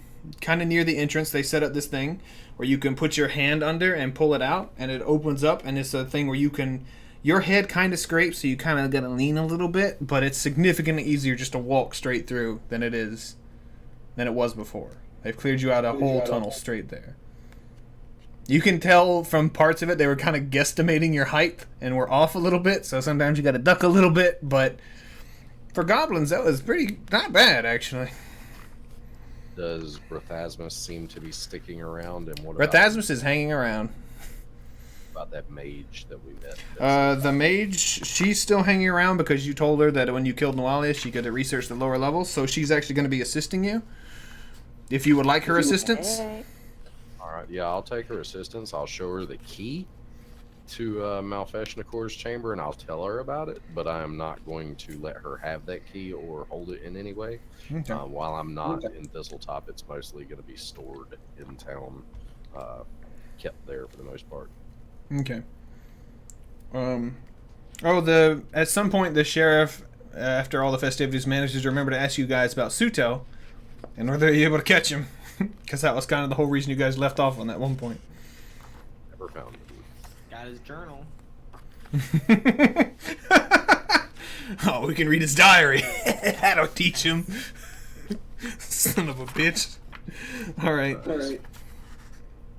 kind of near the entrance, they set up this thing where you can put your hand under and pull it out, and it opens up, and it's a thing where your head kind of scrapes, so you kind of gotta lean a little bit, but it's significantly easier just to walk straight through than it was before. They've cleared you out a whole tunnel straight there. You can tell from parts of it they were kind of guesstimating your height and were off a little bit, so sometimes you gotta duck a little bit, but for goblins that was not bad actually. Does Brethasmus seem to be sticking around? And what Brethasmus is hanging around. About that mage that we met? The mage, she's still hanging around because you told her that when you killed Nualia, she could research the lower levels, so she's actually going to be assisting you. If you would like her assistance. Alright, yeah, I'll take her assistance. I'll show her the key to Malfashioned Core's chamber, and I'll tell her about it, but I am not going to let her have that key or hold it in any way. Okay. While I'm not in Thistletop, it's mostly going to be stored in town, kept there for the most part. Okay. At some point the sheriff, after all the festivities, manages to remember to ask you guys about Suto and whether you're able to catch him, because that was kind of the whole reason you guys left off on that one point. Never found him. Got his journal. Oh, we can read his diary. That'll teach him. Son of a bitch. All right.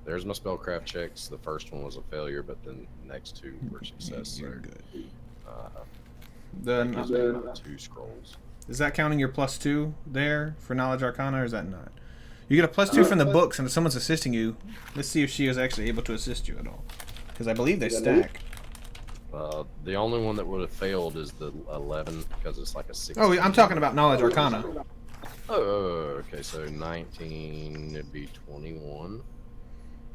There's my spellcraft checks. The first one was a failure, but then the next 2 were success. You're good. That gives me about 2 scrolls. Is that counting your +2 there for Knowledge Arcana, or is that not? You get a +2 from the books, and if someone's assisting you, let's see if she is actually able to assist you at all. Because I believe they stack. The only one that would have failed is the 11, because it's like a 16. Oh, I'm talking about Knowledge Arcana. Oh, okay, so 19, it'd be 21.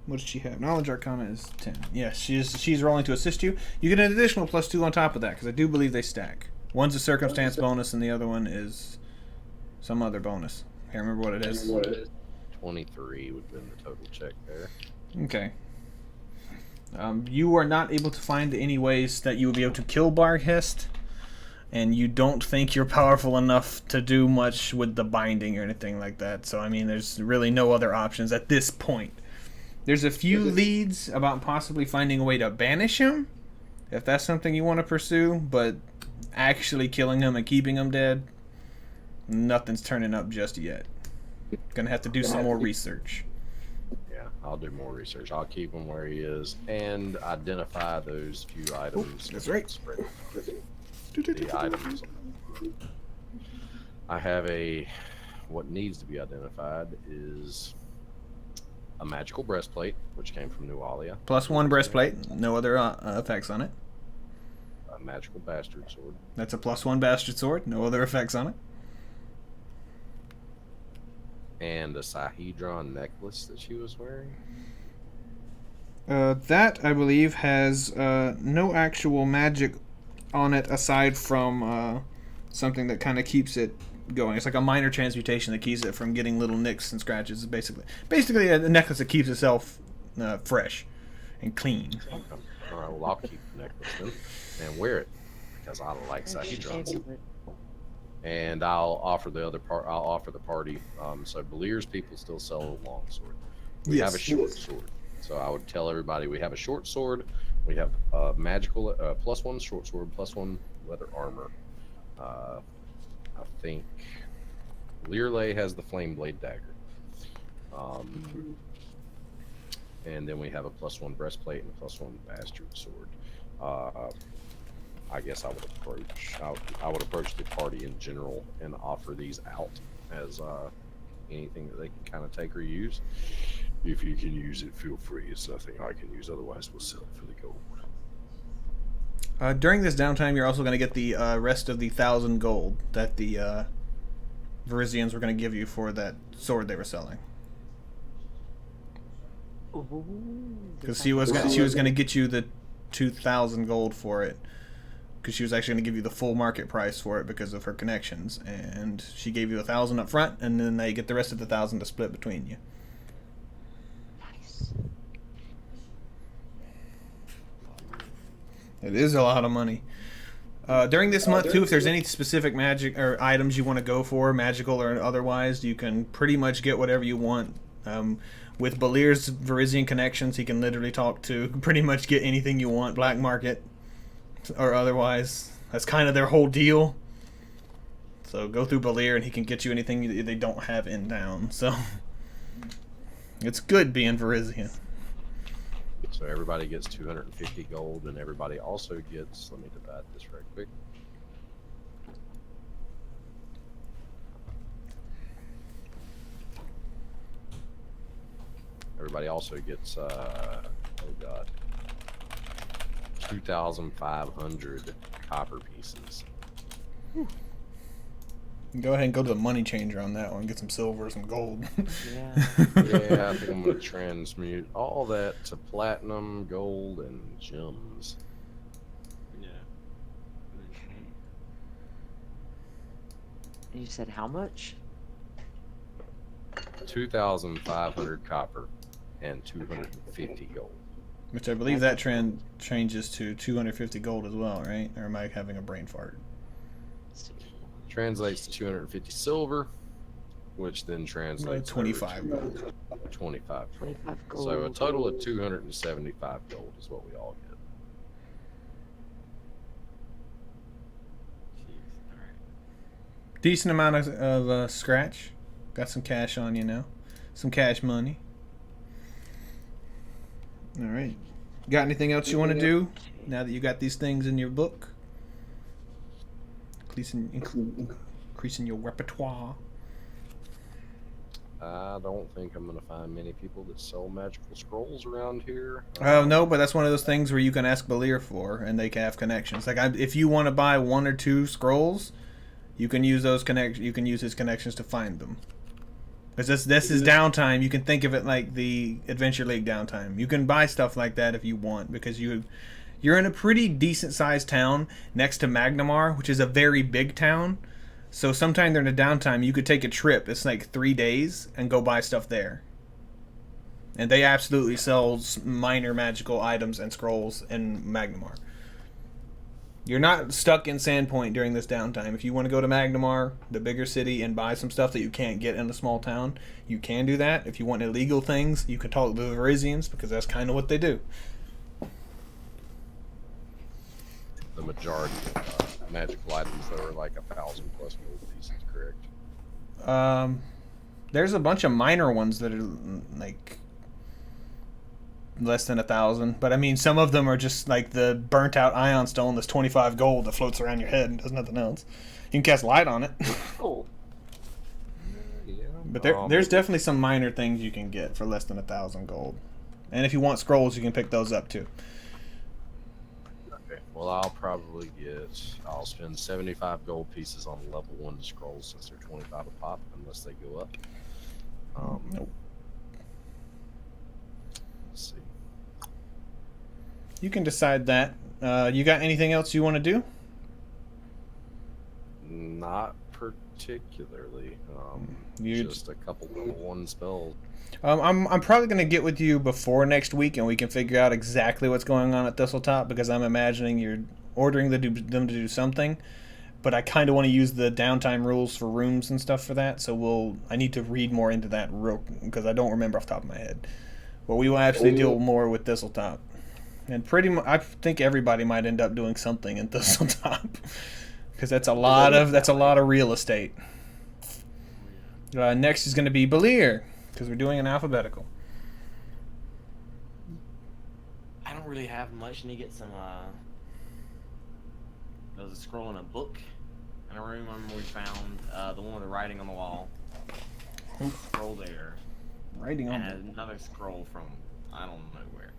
What does she have? Knowledge Arcana is 10. Yes, she's rolling to assist you. You get an additional +2 on top of that, because I do believe they stack. One's a circumstance bonus, and the other one is some other bonus. I can't remember what it is. 23 would have been the total check there. Okay. You are not able to find any ways that you will be able to kill Barghest, and you don't think you're powerful enough to do much with the binding or anything like that. So, I mean, there's really no other options at this point. There's a few leads about possibly finding a way to banish him, if that's something you want to pursue, but actually killing him and keeping him dead, nothing's turning up just yet. Gonna have to do some more research. Yeah, I'll do more research. I'll keep him where he is and identify those few items. That's right. Spread the items. I have what needs to be identified is a magical breastplate, which came from Nualia. +1 breastplate, no other effects on it. A magical bastard sword. That's a +1 bastard sword, no other effects on it. And a Sahedron necklace that she was wearing. That, I believe, has no actual magic on it aside from something that kind of keeps it going. It's like a minor transmutation that keeps it from getting little nicks and scratches, basically. Basically, a necklace that keeps itself fresh. and clean. Okay. All right. Well, I'll keep the necklace then and wear it because I like Sahidrans. And I'll offer the other part. I'll offer the party. So Belier's people still sell a long sword. We have a short sword. So I would tell everybody we have a short sword. We have magical +1 short sword, +1 leather armor. I think Learlay has the flame blade dagger. And then we have a +1 breastplate and a +1 bastard sword. I guess I would approach the party in general and offer these out as anything that they can kind of take or use. If you can use it, feel free. It's nothing I can use. Otherwise, we'll sell it for the gold. During this downtime, you're also going to get the rest of the 1,000 gold that the Varisians were going to give you for that sword they were selling. Because she was going to get you the 2,000 gold for it. Because she was actually going to give you the full market price for it because of her connections, and she gave you 1,000 up front, and then they get the rest of the 1,000 to split between you. Nice. It is a lot of money. During this month too, if there's any specific magic or items you want to go for, magical or otherwise, you can pretty much get whatever you want. With Belier's Varisian connections, he can literally talk to pretty much get anything you want, black market or otherwise. That's kind of their whole deal. So go through Belier and he can get you anything they don't have in town. So it's good being Varisian. So everybody gets 250 gold, and everybody also gets. Let me divide this right quick. Everybody also gets. Oh God. 2,500 copper pieces. Go ahead and go to the money changer on that one. Get some silver, some gold. Yeah. Yeah, I think I'm going to transmute all that to platinum, gold, and gems. Yeah. Okay. You said how much? 2,500 copper and 250 gold. Which I believe that trend changes to 250 gold as well, right? Or am I having a brain fart? Translates to 250 silver, which then translates 25 over gold. to 25. 25 gold. So a total of 275 gold is what we all get. Jeez. All right. Decent amount of scratch. Got some cash on you now. Some cash money. All right. Got anything else you want to do now that you got these things in your book? Increasing your repertoire. I don't think I'm going to find many people that sell magical scrolls around here. Oh no, but that's one of those things where you can ask Belier for, and they can have connections. Like if you want to buy 1 or 2 scrolls, you can use those You can use his connections to find them. Because this is downtime. You can think of it like the Adventure League downtime. You can buy stuff like that if you want, because you're in a pretty decent sized town next to Magnamar, which is a very big town. So sometime during the downtime, you could take a trip. It's like 3 days and go buy stuff there. And they absolutely sell minor magical items and scrolls in Magnamar. You're not stuck in Sandpoint during this downtime. If you want to go to Magnamar, the bigger city, and buy some stuff that you can't get in a small town, you can do that. If you want illegal things, you can talk to the Varisians, because that's kind of what they do. The majority of magical items that are like 1,000 plus gold pieces, correct? There's a bunch of minor ones that are like less than 1,000, but I mean some of them are just like the burnt out ion stone that's 25 gold that floats around your head and does nothing else. You can cast light on it. Oh. Yeah. But there's definitely some minor things you can get for less than 1,000 gold. And if you want scrolls, you can pick those up too. Okay. Well, I'll spend 75 gold pieces on level 1 scrolls since they're 25 a pop, unless they go up. Nope. Let's see. You can decide that. You got anything else you want to do? Not particularly. You- Just a couple level 1 spells. I'm probably gonna get with you before next week, and we can figure out exactly what's going on at Thistletop, because I'm imagining you're ordering them to do something, but I kind of want to use the downtime rules for rooms and stuff for that. So I need to read more into that real, because I don't remember off the top of my head. But we will actually deal more with Thistletop, and pretty much I think everybody might end up doing something in Thistletop, because that's a lot of real estate. Next is going to be Belir, because we're doing an alphabetical. I don't really have much. I need to get some. There was a scroll in a book in a room we found. The one with the writing on the wall. Scroll there. Writing on And another scroll from I don't know where.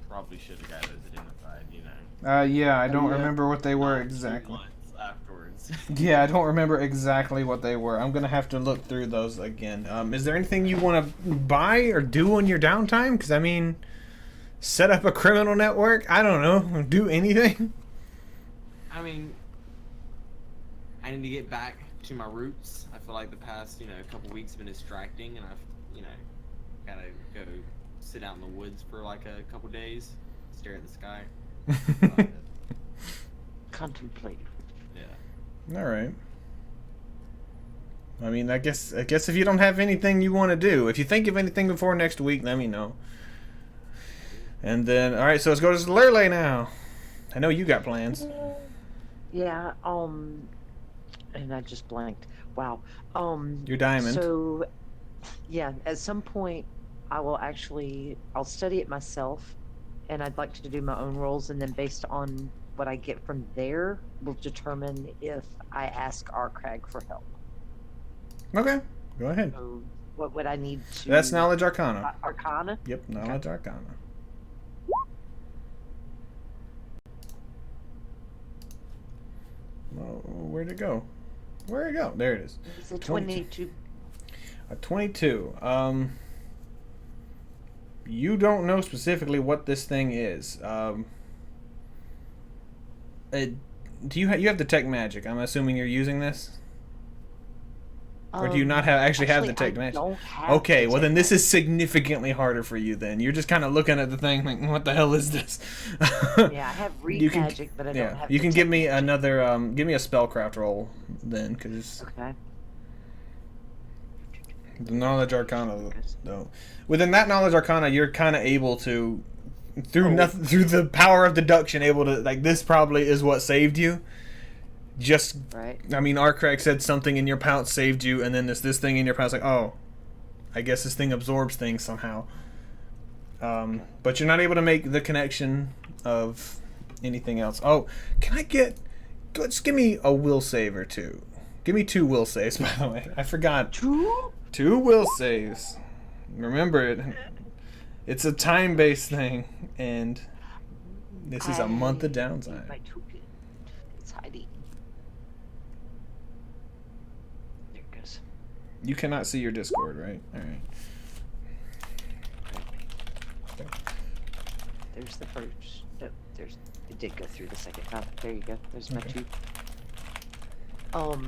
Probably should have got those identified, you know. Yeah, I don't Yeah. remember what they were Not 2 exactly. months afterwards. Yeah, I don't remember exactly what they were. I'm gonna have to look through those again. Is there anything you want to buy or do on your downtime? Because I mean, set up a criminal network. I don't know. Do anything. I mean, I need to get back to my roots. I feel like the past, couple weeks have been distracting, and I've, gotta go sit out in the woods for like a couple days, stare at the sky. Contemplate. Yeah. All right. I mean, I guess if you don't have anything you want to do, if you think of anything before next week, let me know. And then, all right, so let's go to Lurley now. I know you got plans. Yeah, and I just blanked. Wow. Your diamond. So, yeah, at some point, I'll study it myself, and I'd like to do my own rolls, and then based on what I get from there, will determine if I ask Arcrag for help. Okay, go ahead. So, what would I need to? That's Knowledge Arcana. Arcana? Yep, Knowledge Arcana. Oh, where'd it go? Where'd it go? There it is. It's a 22. A 22. You don't know specifically what this thing is. Do you have detect magic? I'm assuming you're using this. Or do you not have the detect magic? Don't have Okay, well then detect this is significantly harder for you. Then you're just kind of looking at the thing like, what the hell is this? magic. Yeah, I have read You can- magic, but I don't have. You can detect give me magic. another. Give me a spellcraft roll then, because Okay. the knowledge arcana though. Within that knowledge arcana, you're kind of able to, through the power of deduction, able to like this probably is what saved you. Just Right. I mean, Arcrag said something in your pouch saved you, and then this thing in your pouch like, oh, I guess this thing absorbs things somehow. But you're not able to make the connection of anything else. Oh, can I just give me a will save or two? Give me 2 will saves, by the way. I forgot. 2? 2 will saves. Remember it. It's a time-based thing, and this is a month of downtime. My token. It's hiding. There it goes. You cannot see your Discord, right? All right. There's the first. No, it did go through the second time. There you go. There's my Okay. 2.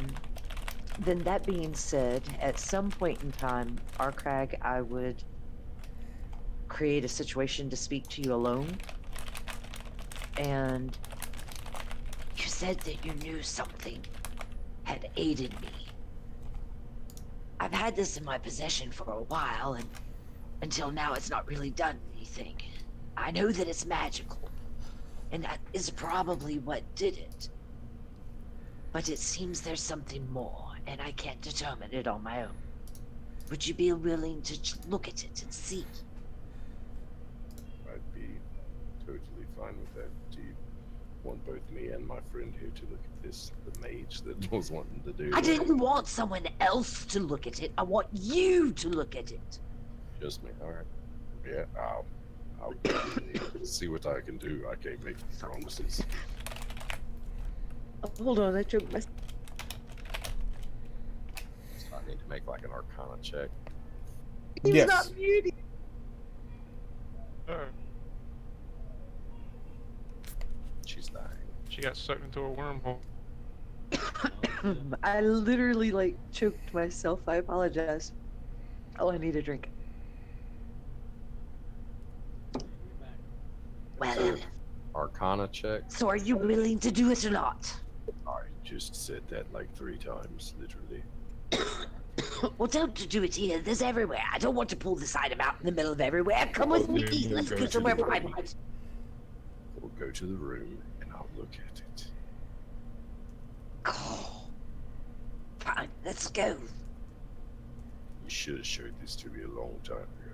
Then that being said, at some point in time, Arcrag, I would create a situation to speak to you alone. And You said that you knew something had aided me. I've had this in my possession for a while, and until now it's not really done anything. I know that it's magical, and that is probably what did it. But it seems there's something more, and I can't determine it on my own. Would you be willing to look at it and see? I'd be totally fine with that. Do you want both me and my friend here to look at this? The mage that was wanting to do I that. didn't want someone else to look at it. I want you to look at it. Just me. All right. Yeah, I'll see what I can do. I can't make promises. oh, hold on, I choked my. So I need to make like an Arcana check. He Yes. was not muted. She's dying. She got sucked into a wormhole. I literally like choked myself. I apologize. Oh, I need a drink. Well, Arcana check. so are you willing to do it or not? I just said that like 3 times, literally. Well, don't do it here. There's everywhere. I don't want to pull this item out in the middle of everywhere. Come with me. Let's go somewhere private. We'll go to the room and I'll look at it. Oh. Fine, let's go. You should have showed this to me a long time ago.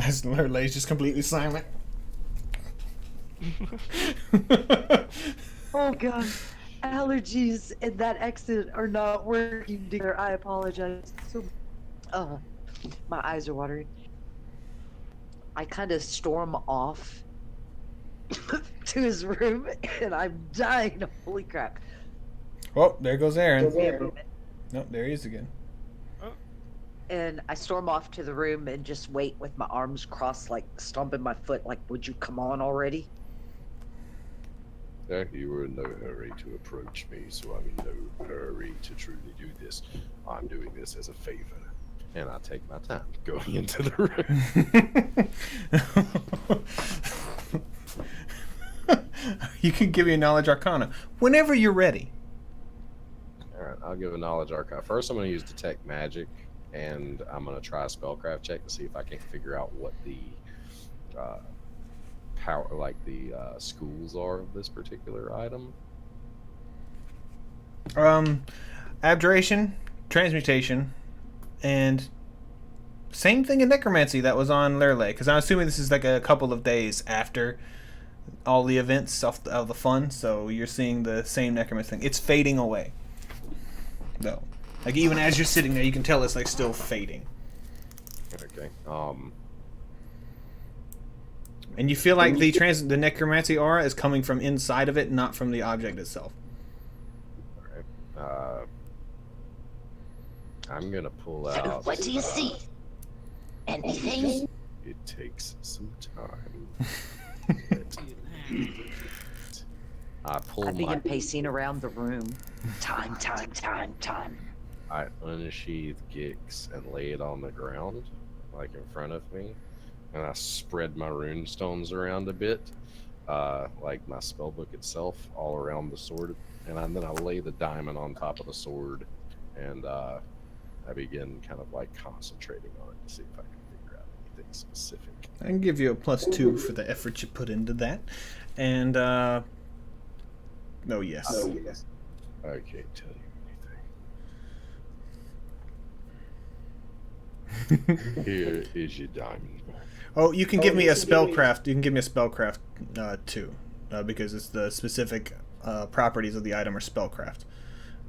As Lurlay's just completely silent. Oh god, allergies and that accent are not working together. I apologize. So, my eyes are watering. I kind of storm off to his room, and I'm dying. Holy crap! Oh, there goes Aaron. Nope, there he is again. And I storm off to the room and just wait with my arms crossed, like stomping my foot, like, "Would you come on already?" You were in no hurry to approach me, so I'm in no hurry to truly do this. I'm doing this as a favor. And I take my time going into the room. You can give me a knowledge arcana whenever you're ready. Alright, I'll give a knowledge arcana. First, I'm going to use detect magic, and I'm going to try a spellcraft check to see if I can figure out what the power, like the schools are of this particular item. Abjuration, transmutation, and same thing in necromancy that was on Lurley, because I'm assuming this is like a couple of days after all the events of the fun, so you're seeing the same necromancy thing. It's fading away, though. Like, even as you're sitting there, you can tell it's like still fading. Okay. And you feel like the necromancy aura is coming from inside of it, not from the object itself. Alright. I'm gonna pull So, out. what do you see? Anything? It takes some time. I pull I my. begin pacing around the room. Time. I unsheath Gix and lay it on the ground, like in front of me, and I spread my rune stones around a bit, like my spellbook itself, all around the sword, and then I lay the diamond on top of the sword, and I begin kind of like concentrating on it to see if I can figure out anything specific. I can give you a +2 for the effort you put into that. And, oh yes. I can't tell you anything. Here is your diamond. Oh, you can give me a spellcraft. You can give me a spellcraft 2, because it's the specific properties of the item or spellcraft.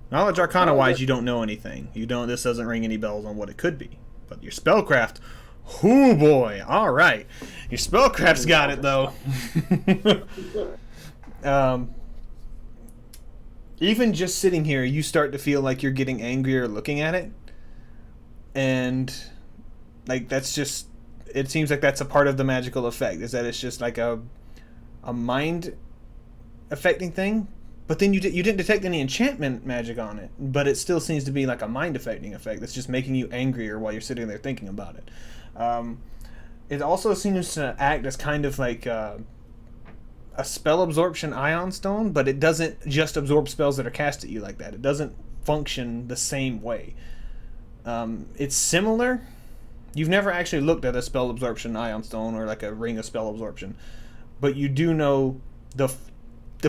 Knowledge arcana wise, you don't know anything. This doesn't ring any bells on what it could be. But your spellcraft, oh boy! All right, your spellcraft's got it though. Even just sitting here, you start to feel like you're getting angrier looking at it, and like that's just. It seems like that's a part of the magical effect. Is that it's just like a mind affecting thing. But then you didn't detect any enchantment magic on it, but it still seems to be like a mind-affecting effect that's just making you angrier while you're sitting there thinking about it. It also seems to act as kind of like a spell absorption ion stone, but it doesn't just absorb spells that are cast at you like that. It doesn't function the same way. It's similar. You've never actually looked at a spell absorption ion stone or like a ring of spell absorption, but you do know the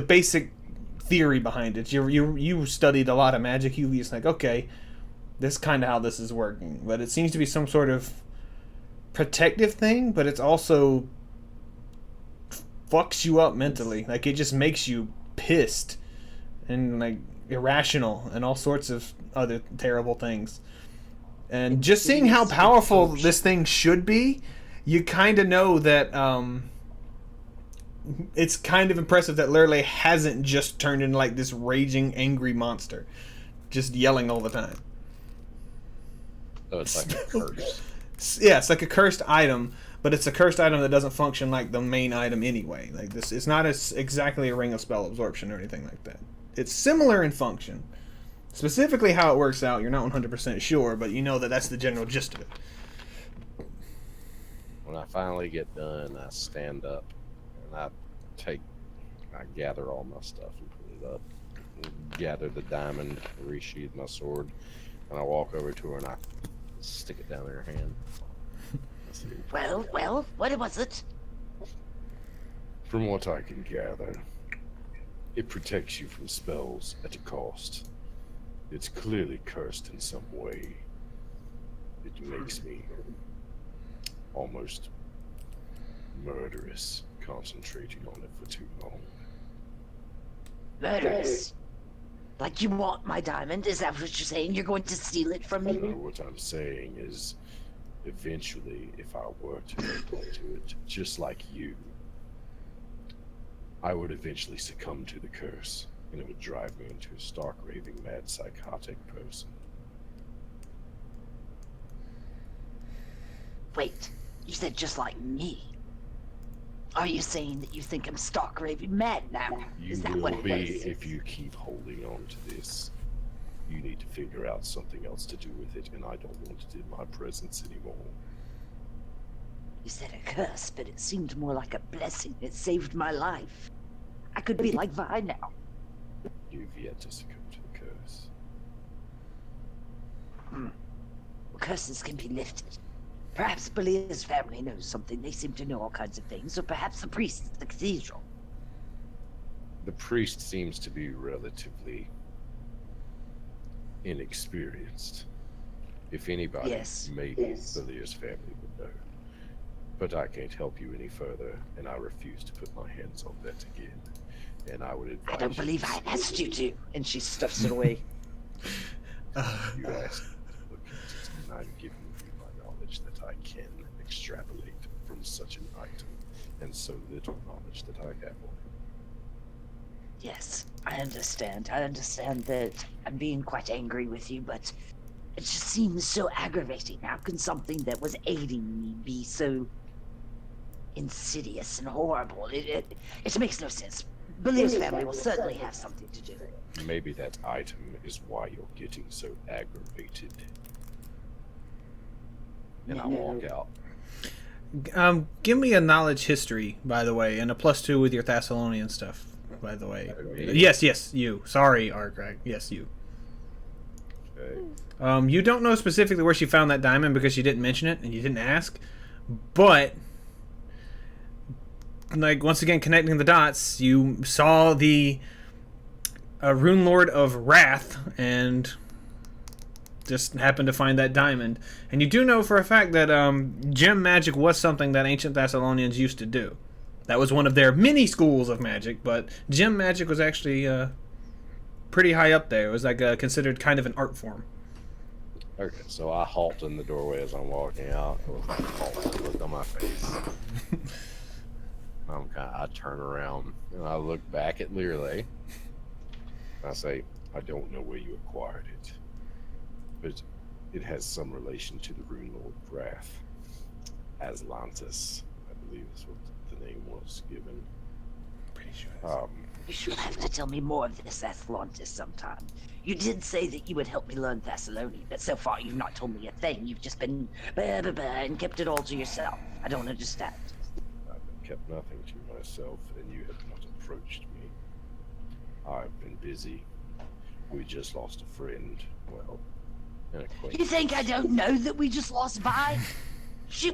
basic theory behind it. You studied a lot of magic. You just like, okay, this is kind of how this is working. But it seems to be some sort of protective thing, but it's also fucks you up mentally. Like, it just makes you pissed and like irrational and all sorts of other terrible things. And just seeing how powerful this thing should be, you kind of know that it's kind of impressive that Lurley hasn't just turned into like this raging, angry monster, just yelling all the time. So it's like a curse. Yeah, it's like a cursed item, but it's a cursed item that doesn't function like the main item anyway. Like this, it's not exactly a ring of spell absorption or anything like that. It's similar in function. Specifically how it works out, you're not 100% sure, but you know that that's the general gist of it. When I finally get done, I stand up and I gather all my stuff and put it up. Gather the diamond, resheathe my sword, and I walk over to her and I stick it down in her hand. Well, what was it? From what I can gather, it protects you from spells at a cost. It's clearly cursed in some way. It makes me almost murderous concentrating on it for too long. Murderous. Like you want my diamond? Is that what you're saying? You're going to steal it from me? No, what I'm saying is, eventually, if I were to hold on to it, just like you, I would eventually succumb to the curse, and it would drive me into a stark, raving, mad, psychotic person. Wait, you said just like me. Are you saying that you think I'm stark raving mad now? You Is that will what it be is? if you keep holding on to this. You need to figure out something else to do with it, and I don't want it in my presence anymore. You said a curse, but it seemed more like a blessing. It saved my life. I could be like Vi now. You've yet to succumb to the curse. Well, curses can be lifted. Perhaps Belia's family knows something. They seem to know all kinds of things. Or perhaps the priest at the cathedral. The priest seems to be relatively inexperienced. If anybody, Yes. maybe Belia's family would know. But I can't help you any further, and I refuse to put my hands on that again. And I would advise I don't believe I asked you to. And she stuffs it away. you asked me to look at it, and I'm giving you my knowledge that I can extrapolate from such an item, and so little knowledge that I have on it. Yes, I understand. I understand that I'm being quite angry with you, but it just seems so aggravating. How can something that was aiding me be so insidious and horrible? It makes no sense. Belia's family will certainly have something to do with it. Maybe that item is why you're getting so aggravated. And I walk out. Give me a knowledge history, by the way, and a +2 with your Thessalonian stuff, by the way. Okay. Yes, you. Sorry, Arkrag. Yes, you. Okay. You don't know specifically where she found that diamond because she didn't mention it and you didn't ask, but like once again connecting the dots, you saw the Runelord of Wrath and just happened to find that diamond. And you do know for a fact that gem magic was something that ancient Thessalonians used to do. That was one of their many schools of magic, but gem magic was actually pretty high up there. It was like considered kind of an art form. Okay, so I halt in the doorway as I'm walking out with like a halt look on my face. I turn around and I look back at Learley. I say, I don't know where you acquired it, but it has some relation to the Runelord of Wrath. Aslantis, I believe is what the name was given. Pretty sure. You should have to tell me more of this Atlantis sometime. You did say that you would help me learn Thessalonian, but so far you've not told me a thing. You've just been blah, blah, blah, and kept it all to yourself. I don't understand. I've kept nothing to myself, and you have not approached me. I've been busy. We just lost a friend. Well, an acquaintance. You think I don't know that we just lost Vi?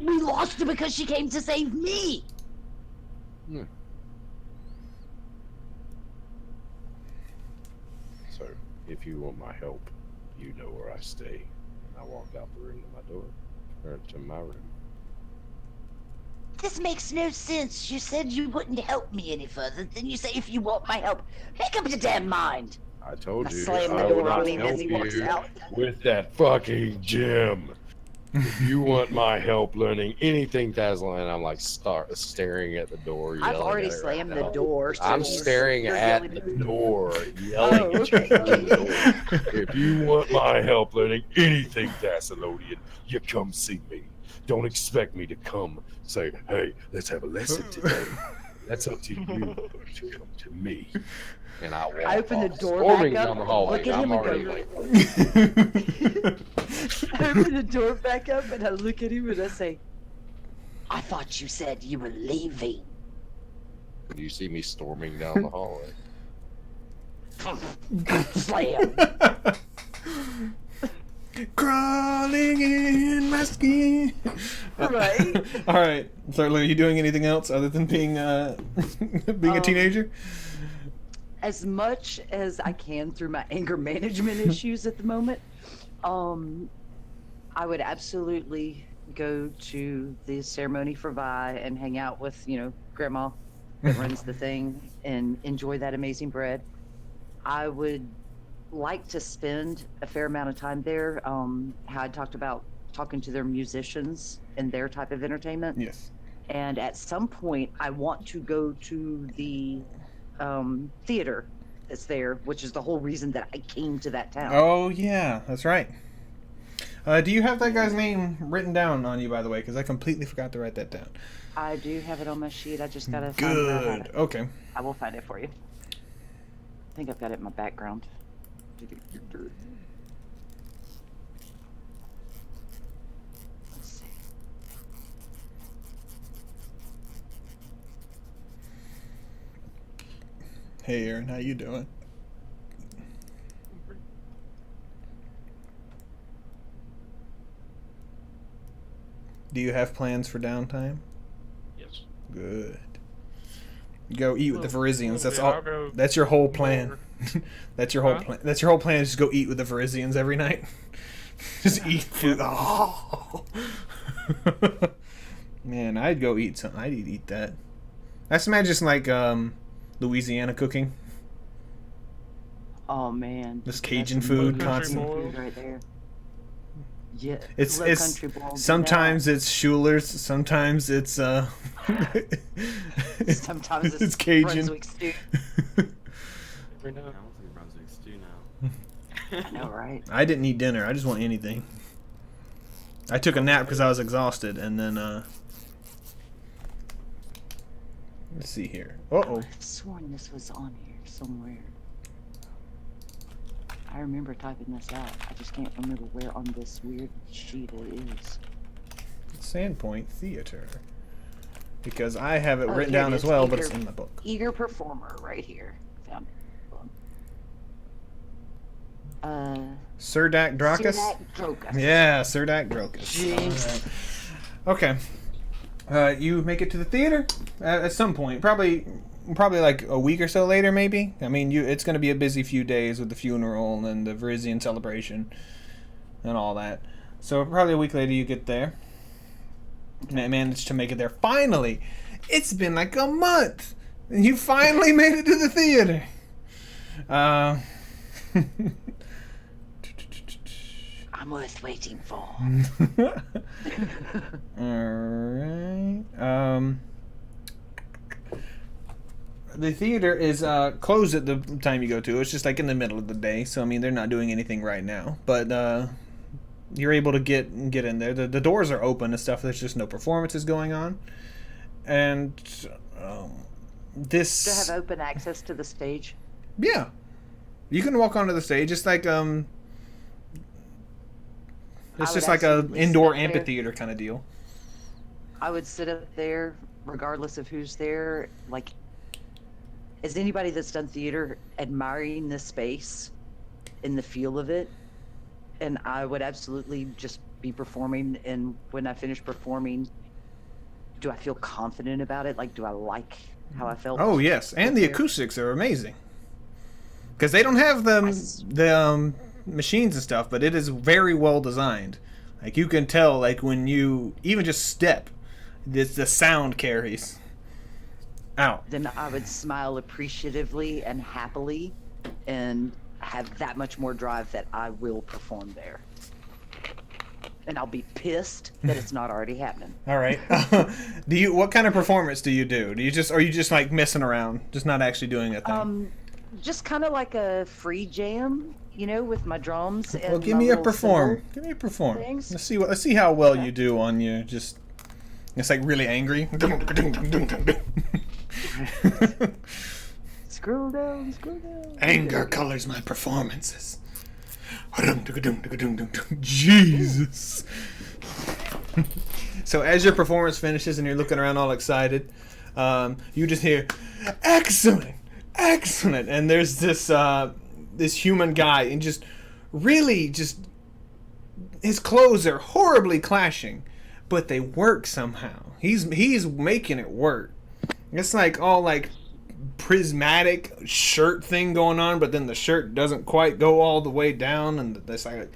We lost her because she came to save me! So, if you want my help, you know where I stay. I walk out the room to my door, or to my room. This makes no sense. You said you wouldn't help me any further. Then you say if you want my help. Make up your damn mind. I told I you slam the I door would on not him as help he walks you out. with that fucking gem. If you want my help learning anything dazzling, and I'm like staring at the door. I've yelling already at it slammed right the now. door. So I'm you're staring at yelling the me. door, yelling at you okay. through the door. If you want my help learning anything Dazzlodian, you come see me. Don't expect me to come say, hey, let's have a lesson today. That's up to you to come to me. And I walk I open the off, door storming back down the up, hallway. look at I'm him and already go- late. I open the door back up and I look at him and I say, I thought you said you were leaving. You see me storming down the hallway. Slam. Crawling in my skin. Right. All right. So, are you doing anything else other than being being a teenager? As much as I can through my anger management issues at the moment, I would absolutely go to the ceremony for Vi and hang out with, Grandma that runs the thing and enjoy that amazing bread. I would like to spend a fair amount of time there. How I talked about talking to their musicians and their type of entertainment. Yes. And at some point, I want to go to the theater that's there, which is the whole reason that I came to that town. Oh yeah, that's right. Do you have that guy's name written down on you, by the way? Because I completely forgot to write that down. I do have it on my sheet. I just gotta find where I had Good. it. Okay. I will find it for you. I think I've got it in my background. Let's see. Hey, Aaron, how you doing? Do you have plans for downtime? Yes. Good. Go eat with the Verizians. That's I'll all. go That's your whole go plan. over. That's your whole Huh? plan. That's your whole plan. Is just go eat with the Verizians every night. Just eat food. Oh. Man, I'd go eat some. I'd eat that. That's imagine like Louisiana cooking. Oh man. This that's Cajun some food low country constant. food right there. Yeah. It's low country boiled sometimes it's Schuler's, sometimes it's Sometimes it's it's Cajun. Brunswick stew. Every now. I want some Brunswick stew now. I know, right? I didn't eat dinner. I just want anything. I took a nap because I was exhausted, and then let's see here. Uh-oh. I've sworn this was on here somewhere. I remember typing this out. I just can't remember where on this weird sheet it is. Sandpoint Theater. Because I have it Oh, written here it down as is. well, but Eager- it's in the book. Eager performer right here. Found it. Surdak Dracus? Sudak Drokus. Yeah, Surdak Dracus. Jinx. Okay. You make it to the theater at some point. Probably like a week or so later, maybe. I mean, it's going to be a busy few days with the funeral and the Verizian celebration and all that. So probably a week later you get there. Managed to make it there. Finally! It's been like a month! And you finally made it to the theater! I'm worth waiting for. Alright. The theater is closed at the time you go to. It's just like in the middle of the day, so I mean they're not doing anything right now. But you're able to get in there. The doors are open and stuff. There's just no performances going on. And this To have open access to the stage. yeah, you can walk onto the stage. It's like I it's would just like a absolutely indoor sit there. amphitheater kind of deal. I would sit up there, regardless of who's there. Like, is anybody that's done theater admiring the space and the feel of it? And I would absolutely just be performing. And when I finish performing, do I feel confident about it? Like, do I like how I felt? Oh yes, and the there? acoustics are amazing. Because they don't have the machines and stuff, but it is very well designed. Like you can tell, like when you even just step, the sound carries out. Then I would smile appreciatively and happily, and have that much more drive that I will perform there. and I'll be pissed that it's not already happening. All right. What kind of performance do you do? Are you just like messing around, just not actually doing a thing? Just kind of like a free jam, with my drums. And Well, give my me a little perform. cymbal Give me a perform. things. Let's see how well you do on your just. It's like really angry. Scroll down. Anger colors my performances. Jesus. So as your performance finishes and you're looking around all excited, you just hear, "Excellent, excellent!" And there's this human guy, and just his clothes are horribly clashing, but they work somehow. He's making it work. It's like all like prismatic shirt thing going on, but then the shirt doesn't quite go all the way down, and it's like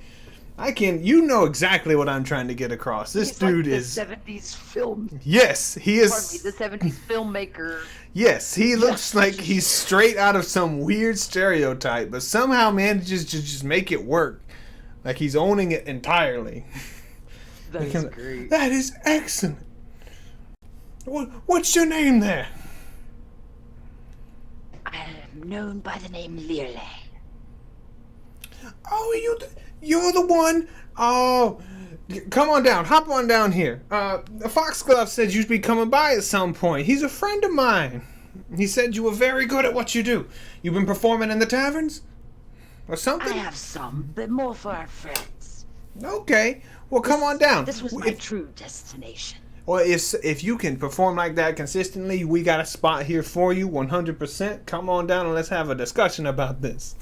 you know exactly what I'm trying to get across. This He's dude like is the 70s film. Yes, he is. Pardon me, the 70s filmmaker. Yes, he looks like he's straight out of some weird stereotype, but somehow manages to just make it work. Like he's owning it entirely. That is great. That is excellent. What's your name there? I'm known by the name Lirle. Oh, you're the one. Oh, come on down. Hop on down here. Foxglove said you'd be coming by at some point. He's a friend of mine. He said you were very good at what you do. You've been performing in the taverns? Or something? I have some, but more for our friends. Okay. Well, come on down. This was my true destination. Well, if you can perform like that consistently, we got a spot here for you, 100%. Come on down and let's have a discussion about this.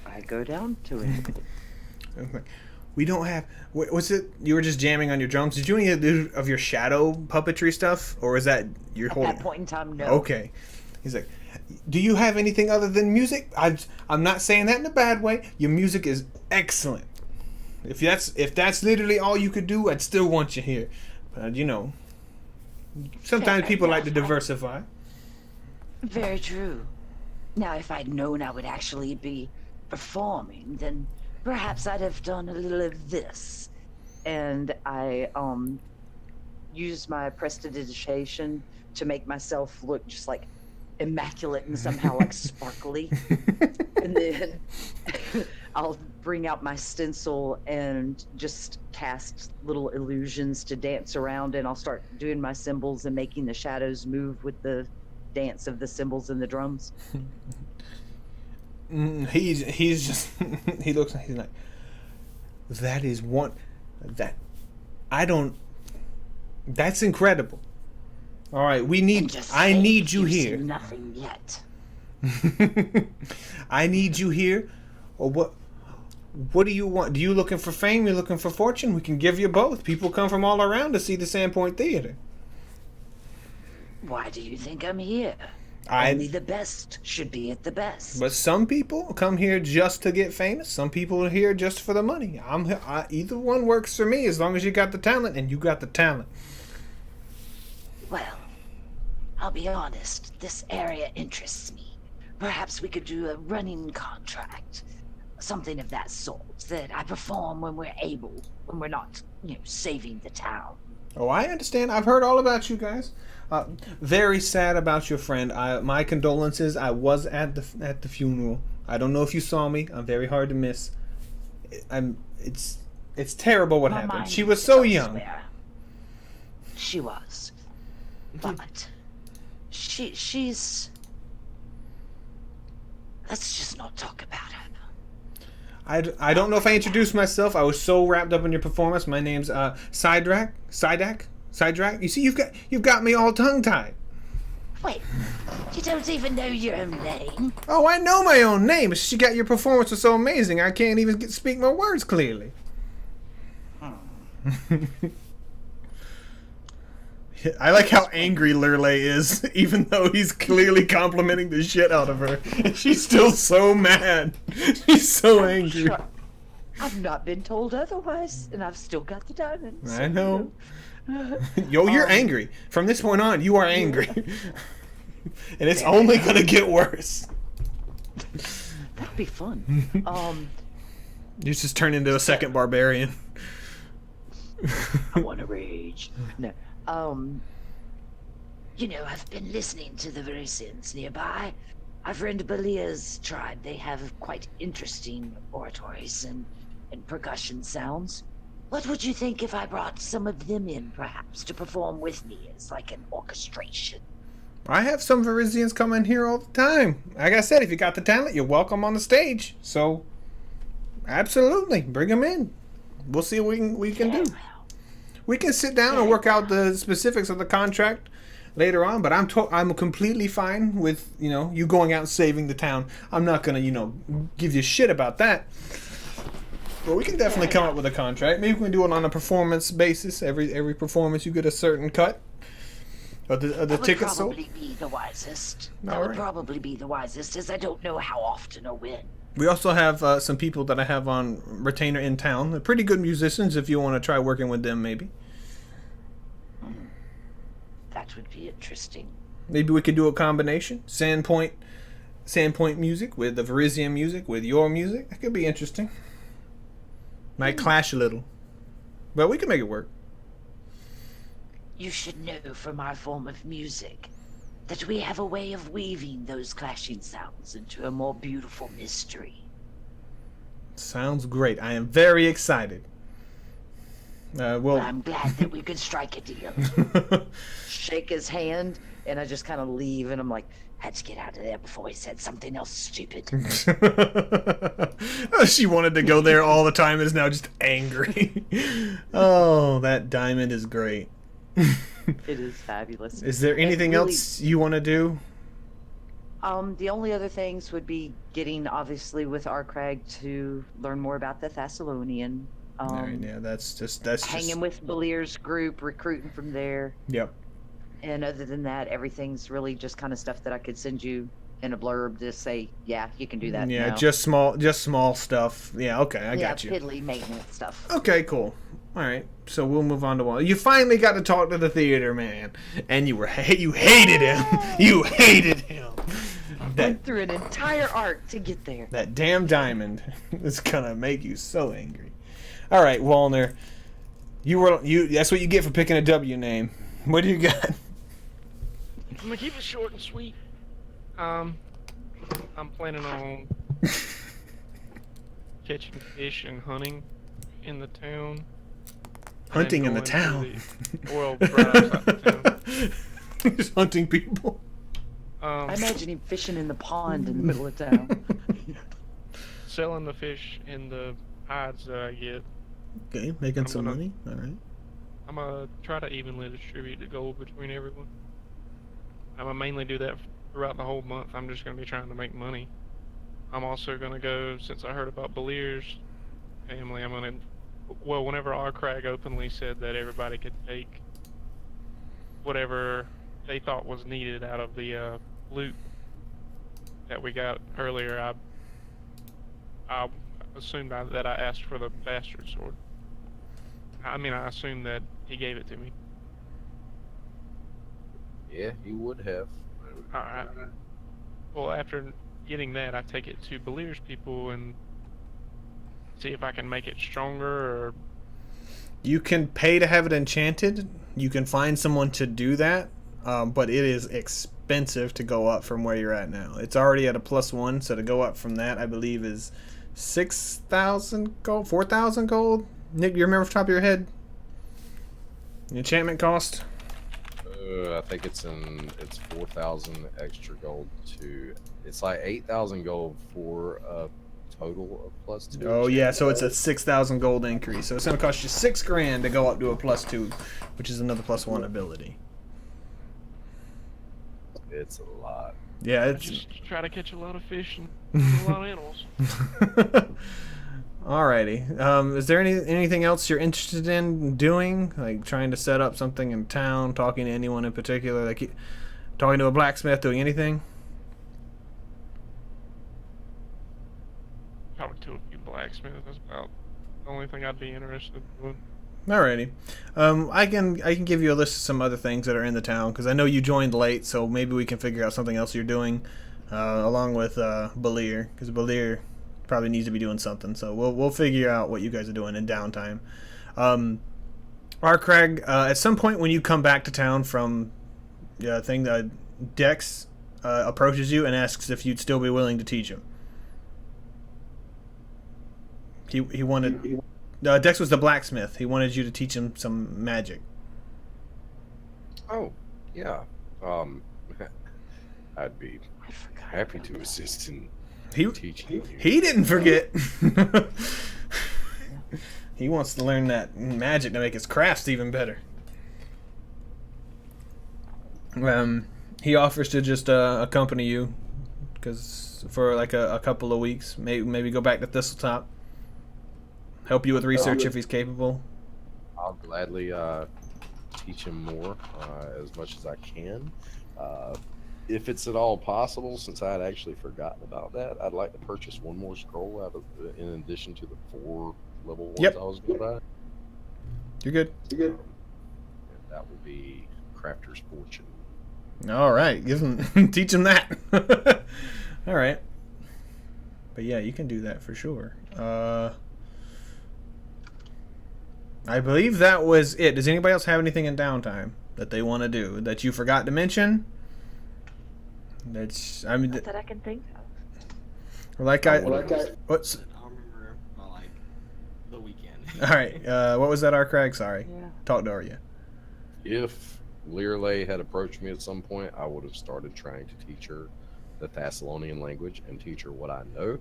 I go down to it. Okay. We don't have... Was it... You were just jamming on your drums. Did you do any of your shadow puppetry stuff? Or is that... You're holding... At that point in time, no. Okay. He's like, do you have anything other than music? I'm not saying that in a bad way. Your music is excellent. If that's literally all you could do, I'd still want you here. But, sometimes people like to diversify. Very true. Now, if I'd known I would actually be performing, then perhaps I'd have done a little of this. And I use my prestidigitation to make myself look just like immaculate and somehow like sparkly. And then I'll bring out my stencil and just cast little illusions to dance around, and I'll start doing my cymbals and making the shadows move with the dance of the cymbals and the drums. He's just he looks like he's like, that is one that I don't that's incredible. All right, I need you here. Nothing yet. I need you here. Or what do you want? Do you looking for fame? You looking for fortune? We can give you both. People come from all around to see the Sandpoint Theater. Why do you think I'm here? Only the best should be at the best. But some people come here just to get famous. Some people are here just for the money. Either one works for me as long as you got the talent, and you got the talent. Well, I'll be honest. This area interests me. Perhaps we could do a running contract. Something of that sort, that I perform when we're able, when we're not, saving the town. Oh, I understand. I've heard all about you guys. Very sad about your friend. My condolences. I was at the funeral. I don't know if you saw me. I'm very hard to miss. It's terrible what happened. She was so young. She was. But she's... Let's just not talk about her. I don't know if I introduced myself. I was so wrapped up in your performance. My name's Sidak. You see, you've got me all tongue-tied. Wait, you don't even know your own name? Oh, I know my own name. She got your performance was so amazing. I can't even speak my words clearly. I like how angry Lirle is, even though he's clearly complimenting the shit out of her. She's still so mad. She's so angry. Sure. I've not been told otherwise, and I've still got the diamonds. I know. Yo, you're angry. From this point on, you are angry. And it's only gonna get worse. That'd be fun. You just turn into a second barbarian. I want to rage. No. You know, I've been listening to the Verisians nearby. Our friend Belia's tribe, they have quite interesting oratories and percussion sounds. What would you think if I brought some of them in, perhaps, to perform with me as like an orchestration? I have some Varisians come in here all the time. Like I said, if you got the talent, you're welcome on the stage. So, absolutely, bring them in. We'll see what we can do. We can sit down and work out the specifics of the contract later on. But I'm completely fine with you going out and saving the town. I'm not gonna give you shit about that. But we can definitely come up with a contract. Maybe we can do it on a performance basis. Every performance you get a certain cut. The tickets sold? That would probably be the wisest. All right. Probably be the wisest, as I don't know how often or when. We also have some people that I have on retainer in town. They're pretty good musicians if you want to try working with them, maybe. That would be interesting. Maybe we could do a combination. Sandpoint music with the Varisian music with your music. That could be interesting. Might clash a little. But we can make it work. You should know from our form of music that we have a way of weaving those clashing sounds into a more beautiful mystery. Sounds great. I am very excited. Well, I'm glad that we could strike a deal. Shake his hand, and I just kind of leave, and I'm like, Had to get out of there before he said something else stupid. She wanted to go there all the time and is now just angry. Oh, that diamond is great. it is fabulous. Is there anything else you want to do? The only other things would be getting, obviously, with Arcrag to learn more about the Thessalonian. Right, yeah, that's hanging with Belier's group, recruiting from there. Yep. And other than that, everything's really just kind of stuff that I could send you in a blurb to say, yeah, you can do that. Yeah, now. just small stuff. Yeah, okay, I got you. Yeah, piddly maintenance stuff. Okay, cool. All right, so we'll move on to one. You finally got to talk to the theater man, and you hated him. You hated him. Went through an entire arc to get there. That damn diamond is gonna make you so angry. All right, Walner, you. That's what you get for picking a W name. What do you got? I'm gonna keep it short and sweet. I'm planning on catching fish and hunting in the town. Hunting in the town? Well, right outside the town. Just hunting people. I imagine him fishing in the pond in the middle of town. Selling the fish and the hides that I get. Okay, making some money. All right. I'm gonna try to evenly distribute the gold between everyone. I'm gonna mainly do that throughout the whole month. I'm just gonna be trying to make money. I'm also gonna go, since I heard about Belier's family, whenever Arcrag openly said that everybody could take whatever they thought was needed out of the loot that we got earlier, I assumed that I asked for the bastard sword. I assumed that he gave it to me. Yeah, he would have. Alright. Well, after getting that, I take it to Belier's people and see if I can make it stronger, or... You can pay to have it enchanted. You can find someone to do that, but it is expensive to go up from where you're at now. It's already at a +1, so to go up from that, I believe, is 6,000 gold, 4,000 gold. Nick, you remember off the top of your head? The enchantment cost? I think it's 4,000 extra gold to. It's like 8,000 gold for a total of +2. Oh yeah, so it's a 6,000 gold increase. So it's gonna cost you $6,000 to go up to a +2, which is another +1 ability. It's a lot. Yeah, I it's. just try to catch a lot of fish and a lot of animals. Alrighty. Is there anything else you're interested in doing? Like trying to set up something in town, talking to anyone in particular, like talking to a blacksmith, doing anything? Talking to a few blacksmiths. That's about the only thing I'd be interested in doing. Alrighty. I can give you a list of some other things that are in the town, because I know you joined late, so maybe we can figure out something else you're doing along with Belier, because Belier probably needs to be doing something. So we'll figure out what you guys are doing in downtime. Craig, at some point when you come back to town from thing, Dex approaches you and asks if you'd still be willing to teach him. He wanted. Dex was the blacksmith. He wanted you to teach him some magic. Oh, yeah. I'd be happy to assist in teaching you. He didn't forget. He wants to learn that magic to make his crafts even better. He offers to just accompany you, because for like a couple of weeks, maybe go back to Thistletop, help you with research if he's capable. I'll gladly teach him more as much as I can. If it's at all possible, since I had actually forgotten about that, I'd like to purchase one more scroll in addition to the 4 level ones I was going to buy. You're good. And that will be Crafter's Fortune. All right, teach him that. All right, but yeah, you can do that for sure. I believe that was it. Does anybody else have anything in downtime that they want to do that you forgot to mention? Not that I can think of. What's I'll remember by like the weekend. all right? What was that, R. Craig? Sorry, Yeah. talk to you. If Learlay had approached me at some point, I would have started trying to teach her the Thessalonian language and teach her what I know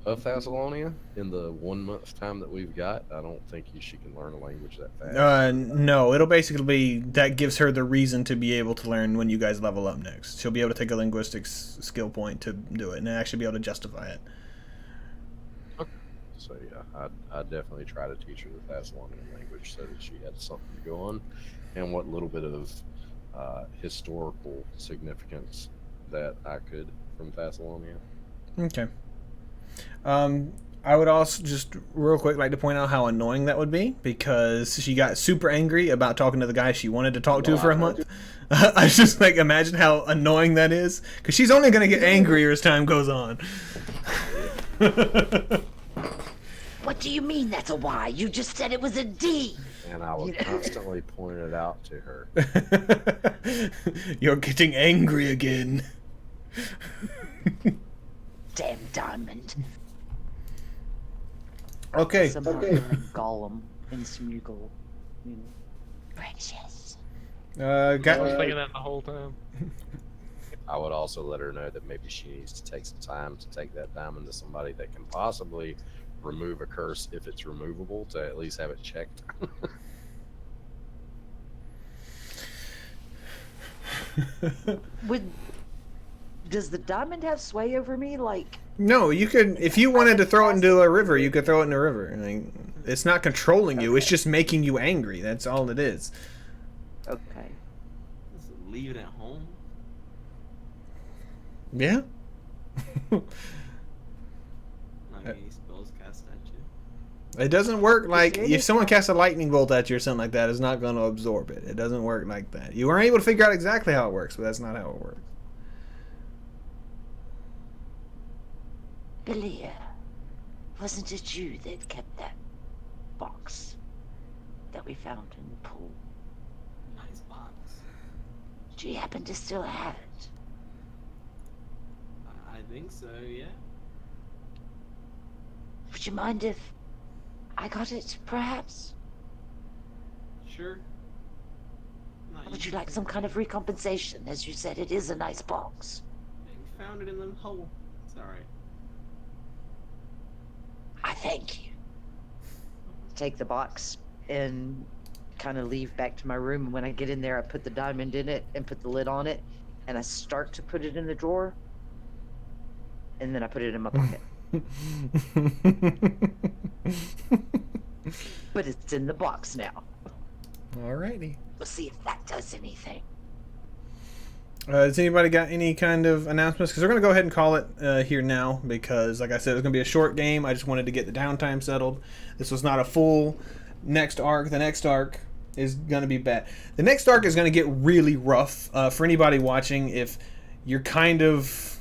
of Thessalonia in the 1 month time that we've got. I don't think she can learn a language that fast. No, it'll basically be that gives her the reason to be able to learn when you guys level up next. She'll be able to take a linguistics skill point to do it and actually be able to justify it. Okay. So yeah, I'd definitely try to teach her the Thessalonian language so that she had something to go on, and what little bit of historical significance that I could from Thessalonia. Okay. I would also just real quick like to point out how annoying that would be, because she got super angry about talking to the guy she wanted to talk to for a month. I just like imagine how annoying that is, because she's only going to get angrier as time goes on. What do you mean that's a Y? You just said it was a D. And I would constantly point it out to her. You're getting angry again. Damn diamond. Okay. Somehow you're like Gollum in Smeagol. You know. Precious. I was thinking that the whole time. I would also let her know that maybe she needs to take some time to take that diamond to somebody that can possibly remove a curse if it's removable, to at least have it checked. Does the diamond have sway over me? Like, No, you could, if you wanted to throw it into a river, you could throw it in a river. I mean, it's not controlling you, it's just making you angry. That's all it is. okay. Just leave it at home. Yeah? Not any spells cast at you. It doesn't work like, Is there if someone casts a lightning bolt at you or something like that, it's not going to absorb it. It doesn't work like that. You weren't able to figure out exactly how it works, but that's not how it works. Belia, wasn't it you that kept that box that we found in the pool? Nice box. Do you happen to still have it? I think so, yeah. Would you mind if I got it, perhaps? Sure. Not Would you like some kind of recompensation? As you said, it is a nice box. You found it in the hole. It's alright. I thank you. Take the box and kind of leave back to my room. And when I get in there, I put the diamond in it and put the lid on it, and I start to put it in the drawer, and then I put it in my pocket. But it's in the box now. Alrighty. We'll see if that does anything. Has anybody got any kind of announcements? Because we're going to go ahead and call it here now, because, like I said, it's going to be a short game. I just wanted to get the downtime settled. This was not a full next arc. The next arc is going to be bad. The next arc is going to get really rough for anybody watching. If you're kind of...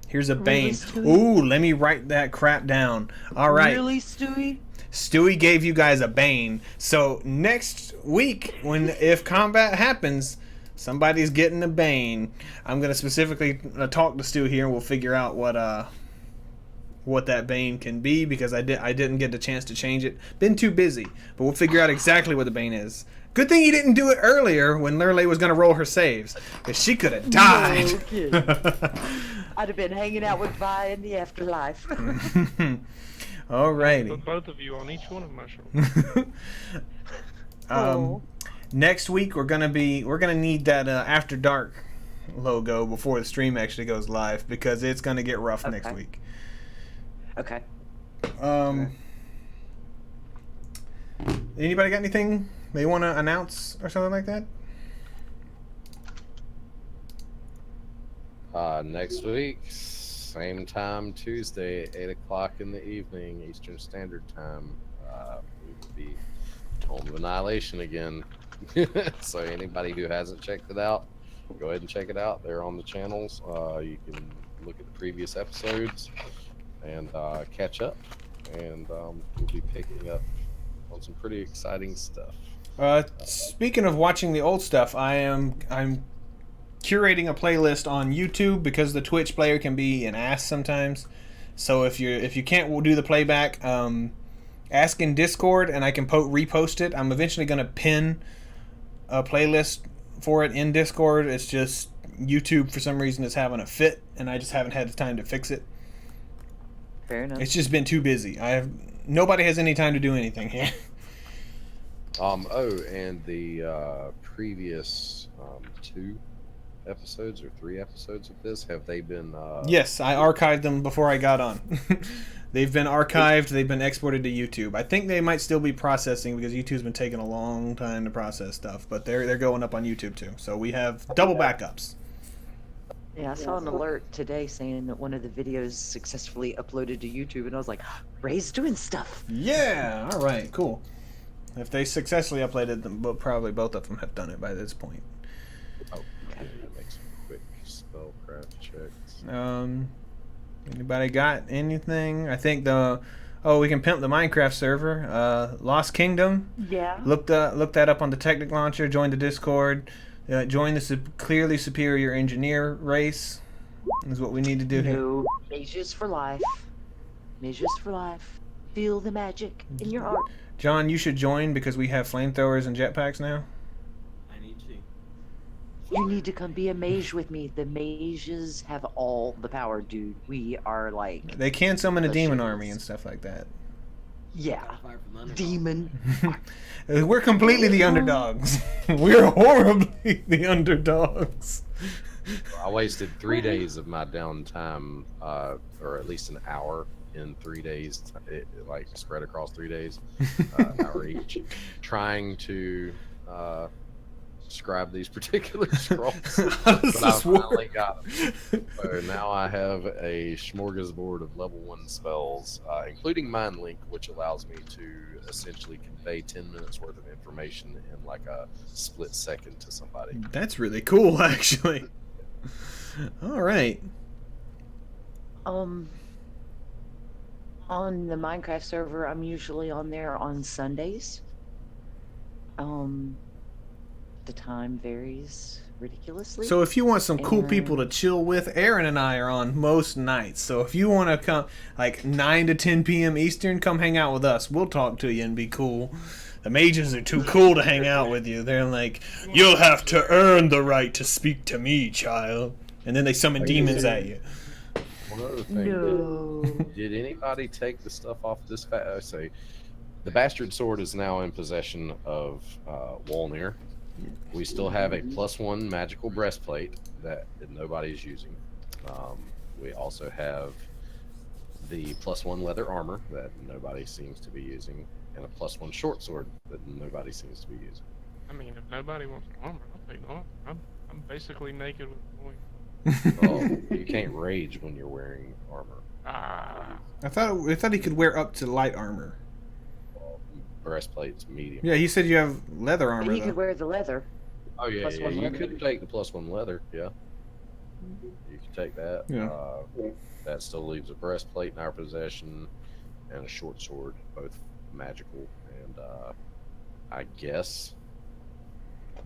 Here's a Bane. Really, Stewie? Ooh, let me write that crap down. All right. Really, Stewie? Stewie gave you guys a bane. So next week, if combat happens, somebody's getting a bane. I'm gonna specifically talk to Stu here, and we'll figure out what that bane can be, because I didn't get the chance to change it. Been too busy, but we'll figure out exactly what the bane is. Good thing you didn't do it earlier when Lurley was gonna roll her saves, because she could have died. No kidding. I'd have been hanging out with Vi in the afterlife. Alrighty. Put both of you on each one of my shoulders. Oh. Next week we're gonna need that After Dark logo before the stream actually goes live, because it's gonna get rough next week. Okay. Anybody got anything they want to announce or something like that? Next week, same time, Tuesday, 8 o'clock in the evening, Eastern Standard Time. We will be Tome of Annihilation again. So anybody who hasn't checked it out, go ahead and check it out. They're on the channels. You can look at the previous episodes and catch up. And we'll be picking up on some pretty exciting stuff. Speaking of watching the old stuff, I'm curating a playlist on YouTube, because the Twitch player can be an ass sometimes. So if you can't do the playback, ask in Discord and I can repost it. I'm eventually going to pin a playlist for it in Discord. It's just YouTube for some reason is having a fit, and I just haven't had the time to fix it. Fair enough. It's just been too busy. Nobody has any time to do anything here. And the previous 2 episodes or 3 episodes of this, have they been Yes, I archived them before I got on. They've been archived, they've been exported to YouTube. I think they might still be processing, because YouTube's been taking a long time to process stuff, but they're going up on YouTube too. So we have double backups. Yeah, I saw an alert today saying that one of the videos successfully uploaded to YouTube, and I was like, Ray's doing stuff. Yeah, all right, cool. If they successfully uploaded them, but probably both of them have done it by this point. Oh, okay. Make some quick spellcraft checks. Anybody got anything? I think we can pimp the Minecraft server. Lost Kingdom. Yeah. Look that up on the Technic Launcher. Join the Discord. Join the clearly superior engineer race. Is what we need to do here. No, mages for life. Mages for life. Feel the magic in your heart. John, you should join, because we have flamethrowers and jetpacks now. I need to. You need to come be a mage with me. The mages have all the power, dude. We are like... They can summon a demon Delicious. army and stuff like that. Yeah. Gotta fight for the underdog. Demon. We're completely the underdogs. We're horribly the underdogs. I wasted 3 days of my downtime, or at least an hour in 3 days, like spread across 3 days, an hour each, trying to describe these particular scrolls. But I finally got them. So now I have a smorgasbord of level 1 spells, including Mind Link, which allows me to essentially convey 10 minutes worth of information in like a split second to somebody. That's really cool, actually. All right. On the Minecraft server, I'm usually on there on Sundays. The time varies ridiculously. So if you want some cool people to chill with, Aaron and I are on most nights. So if you want to come like 9 to 10 p.m. Eastern, come hang out with us. We'll talk to you and be cool. The mages are too cool to hang out with you. They're like, you'll have to earn the right to speak to me, child. And then they summon demons at you. One other thing, No. did anybody take the stuff off this? Say, the bastard sword is now in possession of Wolnir. We still have a +1 magical breastplate that nobody's using. We also have the +1 leather armor that nobody seems to be using, and a +1 short sword that nobody seems to be using. I mean, if nobody wants armor, I'll take armor. I'm basically naked with going. Well, you can't rage when you're wearing armor. I thought he could wear up to light armor. Well, breastplate's medium. Yeah, he said you have leather armor. He though. could wear the leather. Oh yeah, +1 you leather. could take the +1 leather. Yeah, you can take that. Yeah. That still leaves a breastplate in our possession and a short sword, both magical, and I guess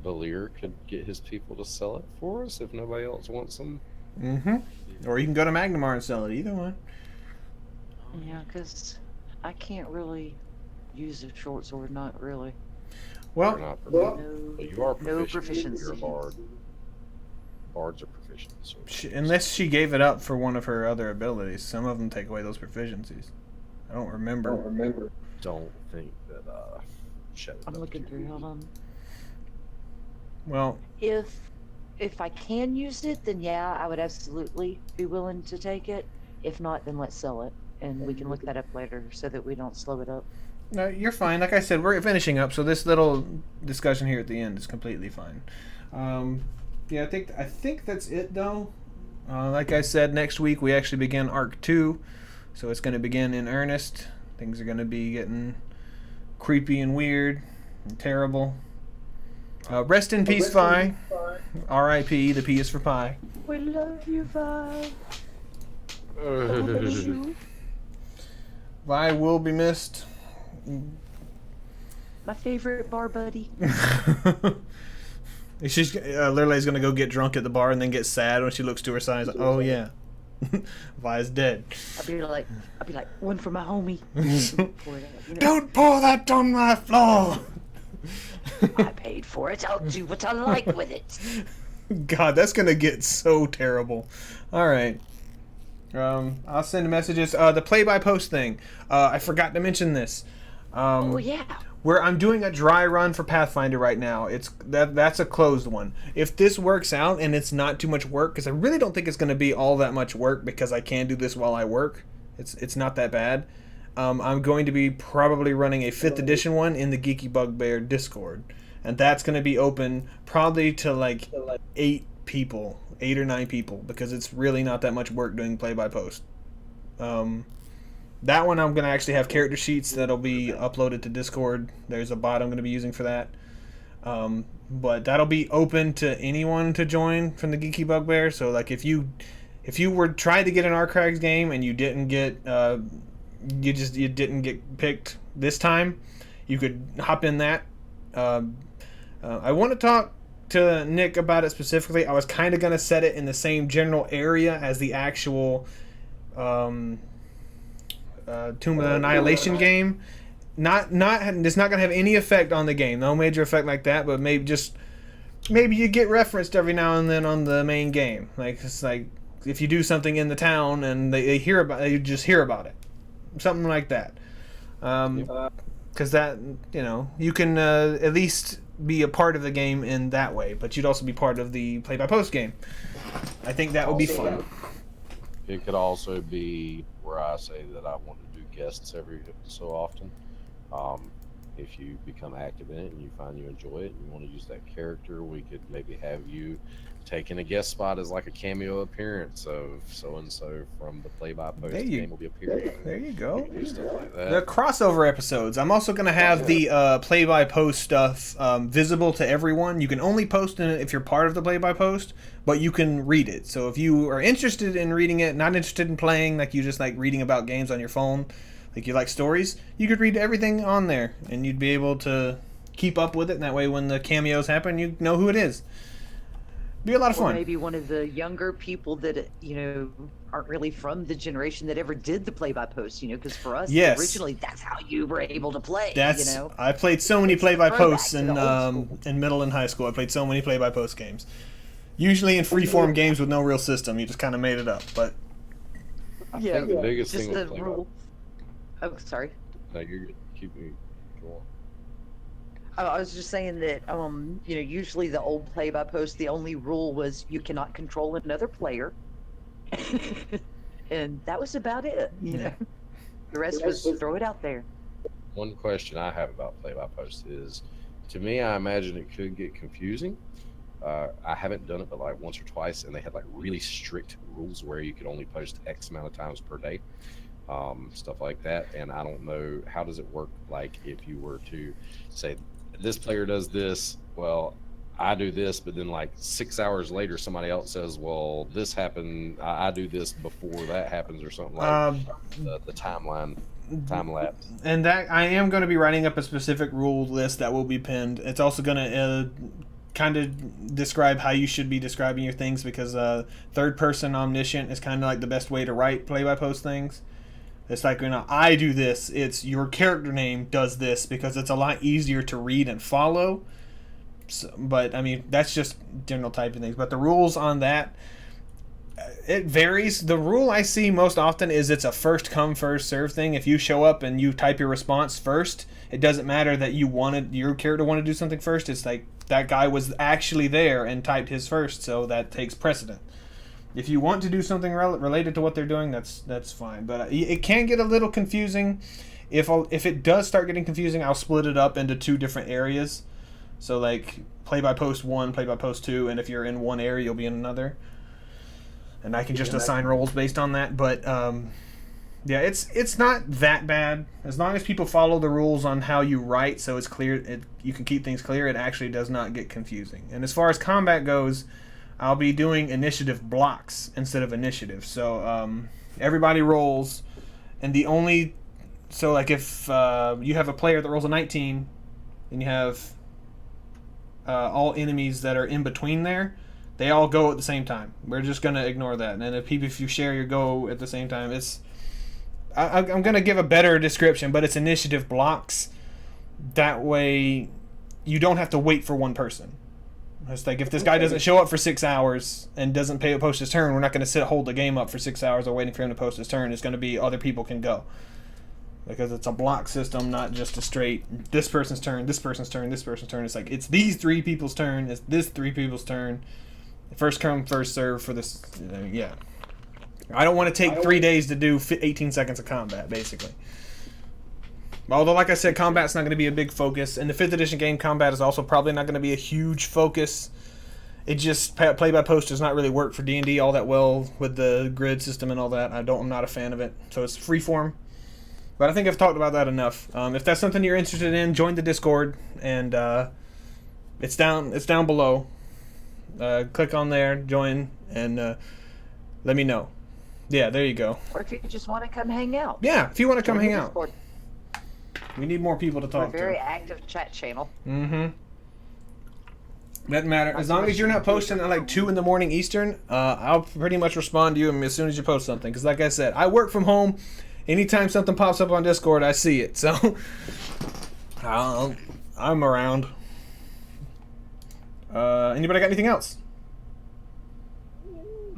Valir could get his people to sell it for us if nobody else wants them. Mm-hmm. Or you can go to Magnamar and sell it. Either one. Yeah, because I can't really use a short sword, not really. You're Well, not proficient, No, but you are no proficient. You're a proficiency. bard. Bards are proficient. So unless she gave it up for one of her other abilities, some of them take away those proficiencies. I don't remember. don't think that Shadow I'm Dove looking can through. be- Hold on. Well, If I can use it, then yeah, I would absolutely be willing to take it. If not, then let's sell it, and we can look that up later so that we don't slow it up. no, you're fine. Like I said, we're finishing up, so this little discussion here at the end is completely fine. Yeah, I think that's it though. Like I said, next week we actually begin Arc 2, so it's going to begin in earnest. Things are going to be getting creepy and weird and terrible. Rest in peace, Vi. R.I.P. The P is for pie. We love you, Vi. Vi will be missed. My favorite bar buddy. She's Lorelai's gonna go get drunk at the bar and then get sad when she looks to her side. Like, oh yeah, Vi's dead. I'll be like, one for my homie. Pour it out, you know? Don't pour that on my floor. I paid for it. I'll do what I like with it. God, that's gonna get so terrible. All right. I'll send messages. The play-by-post thing. I forgot to mention this. Oh yeah. Where I'm doing a dry run for Pathfinder right now. That's a closed one. If this works out and it's not too much work, because I really don't think it's going to be all that much work because I can do this while I work. It's not that bad. I'm going to be probably running a 5th edition one in the Geeky Bugbear Discord, and that's going to be open probably to like 8 or 9 people, because it's really not that much work doing play-by-post. That one I'm going to actually have character sheets that'll be uploaded to Discord. There's a bot I'm going to be using for that. But that'll be open to anyone to join from the Geeky Bugbear. So like if you were trying to get an Arcrags game and you didn't get you didn't get picked this time, you could hop in that. I want to talk to Nick about it specifically. I was kind of going to set it in the same general area as the actual Tomb of the Annihilation game. It's not gonna have any effect on the game, no major effect like that, but maybe you get referenced every now and then on the main game. Like it's like if you do something in the town and they just hear about it, something like that. Because that you can at least be a part of the game in that way, but you'd also be part of the play-by-post game. I think that would be fun. It could also be where I say that I want to do guests every so often. If you become active in it and you find you enjoy it and you want to use that character, we could maybe have you taking a guest spot as like a cameo appearance of so-and-so from the play-by-post game will be appearing. There you go. Do stuff like that. The crossover episodes. I'm also going to have the play-by-post stuff visible to everyone. You can only post in it if you're part of the play-by-post, but you can read it. So if you are interested in reading it, not interested in playing, like you just like reading about games on your phone, like you like stories, you could read everything on there, and you'd be able to keep up with it. And that way when the cameos happen, you know who it is. Be a lot of Or fun. maybe one of the younger people that aren't really from the generation that ever did the play-by-post. Because for us, Yes. originally that's how you were able to play. That's I played so many play-by-posts throwback to the old in middle and high school. I played so many play-by-post games. Usually in free-form games with no real system. You just kind of made it up. But I think the biggest just thing the with rule. Oh, sorry. No, you're good. Keep me going. I was just saying that, usually the old play-by-post, the only rule was you cannot control another player, and that was about it. You know, the rest was throw it out there. One question I have about play-by-post is, to me, I imagine it could get confusing. I haven't done it but like once or twice, and they had like really strict rules where you could only post X amount of times per day, stuff like that. And I don't know, how does it work? Like if you were to say this player does this, well, I do this, but then like 6 hours later, somebody else says, well, this happened, I do this before that happens, or something like the timeline. time lapse. And that I am going to be writing up a specific rule list that will be pinned. It's also going to kind of describe how you should be describing your things, because third person omniscient is kind of like the best way to write play-by-post things. It's like, I do this, it's your character name does this, because it's a lot easier to read and follow. So, but I mean, that's just general typing things. But the rules on that, it varies. The rule I see most often is it's a first come first serve thing. If you show up and you type your response first, it doesn't matter that your character wanted to do something first. It's like that guy was actually there and typed his first, so that takes precedent. If you want to do something related to what they're doing, that's fine. But it can get a little confusing. If it does start getting confusing, I'll split it up into 2 different areas. So like play by post 1, play by post 2, and if you're in one area, you'll be in another. And I can just assign roles based on that. But yeah, it's not that bad as long as people follow the rules on how you write, so it's clear. You can keep things clear. It actually does not get confusing. And as far as combat goes, I'll be doing initiative blocks instead of initiative. So everybody rolls, and so like if you have a player that rolls a 19, and you have all enemies that are in between there, they all go at the same time. We're just gonna ignore that. And then if you share your go at the same time, I'm gonna give a better description, but it's initiative blocks. That way, you don't have to wait for one person. It's like if this guy doesn't show up for 6 hours and doesn't post his turn, we're not going to hold the game up for 6 hours or waiting for him to post his turn. It's going to be other people can go, because it's a block system, not just a straight this person's turn, this person's turn, this person's turn. It's like it's these 3 people's turn, it's this 3 people's turn. First come, first serve for this. Yeah, I don't want to take 3 days to do 18 seconds of combat, basically. Although, like I said, combat's not going to be a big focus. In the 5th edition game, combat is also probably not going to be a huge focus. It just, play-by-post does not really work for D&D all that well with the grid system and all that. I'm not a fan of it. So it's freeform. But I think I've talked about that enough. If that's something you're interested in, join the Discord. And it's down below. Click on there, join, and let me know. Yeah, there you go. Or if you just want to come hang out. Yeah, if you want to come Join the hang out. Discord. We need more people to We're a talk very to. active chat channel. Mm-hmm. Doesn't matter. As long as you're not posting at like 2 in the morning Eastern, I'll pretty much respond to you as soon as you post something. Because like I said, I work from home. Anytime something pops up on Discord, I see it. So I'm around. Anybody got anything else?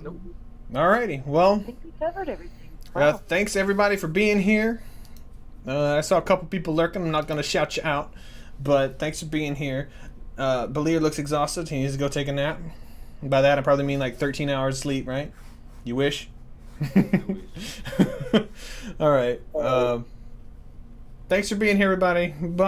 Nope. Alrighty. Well, I think we covered everything. Wow. thanks everybody for being here. I saw a couple people lurking. I'm not going to shout you out, but thanks for being here. Belir looks exhausted. He needs to go take a nap. And by that, I probably mean like 13 hours sleep, right? You wish? All right. Thanks for being here, everybody. Bye.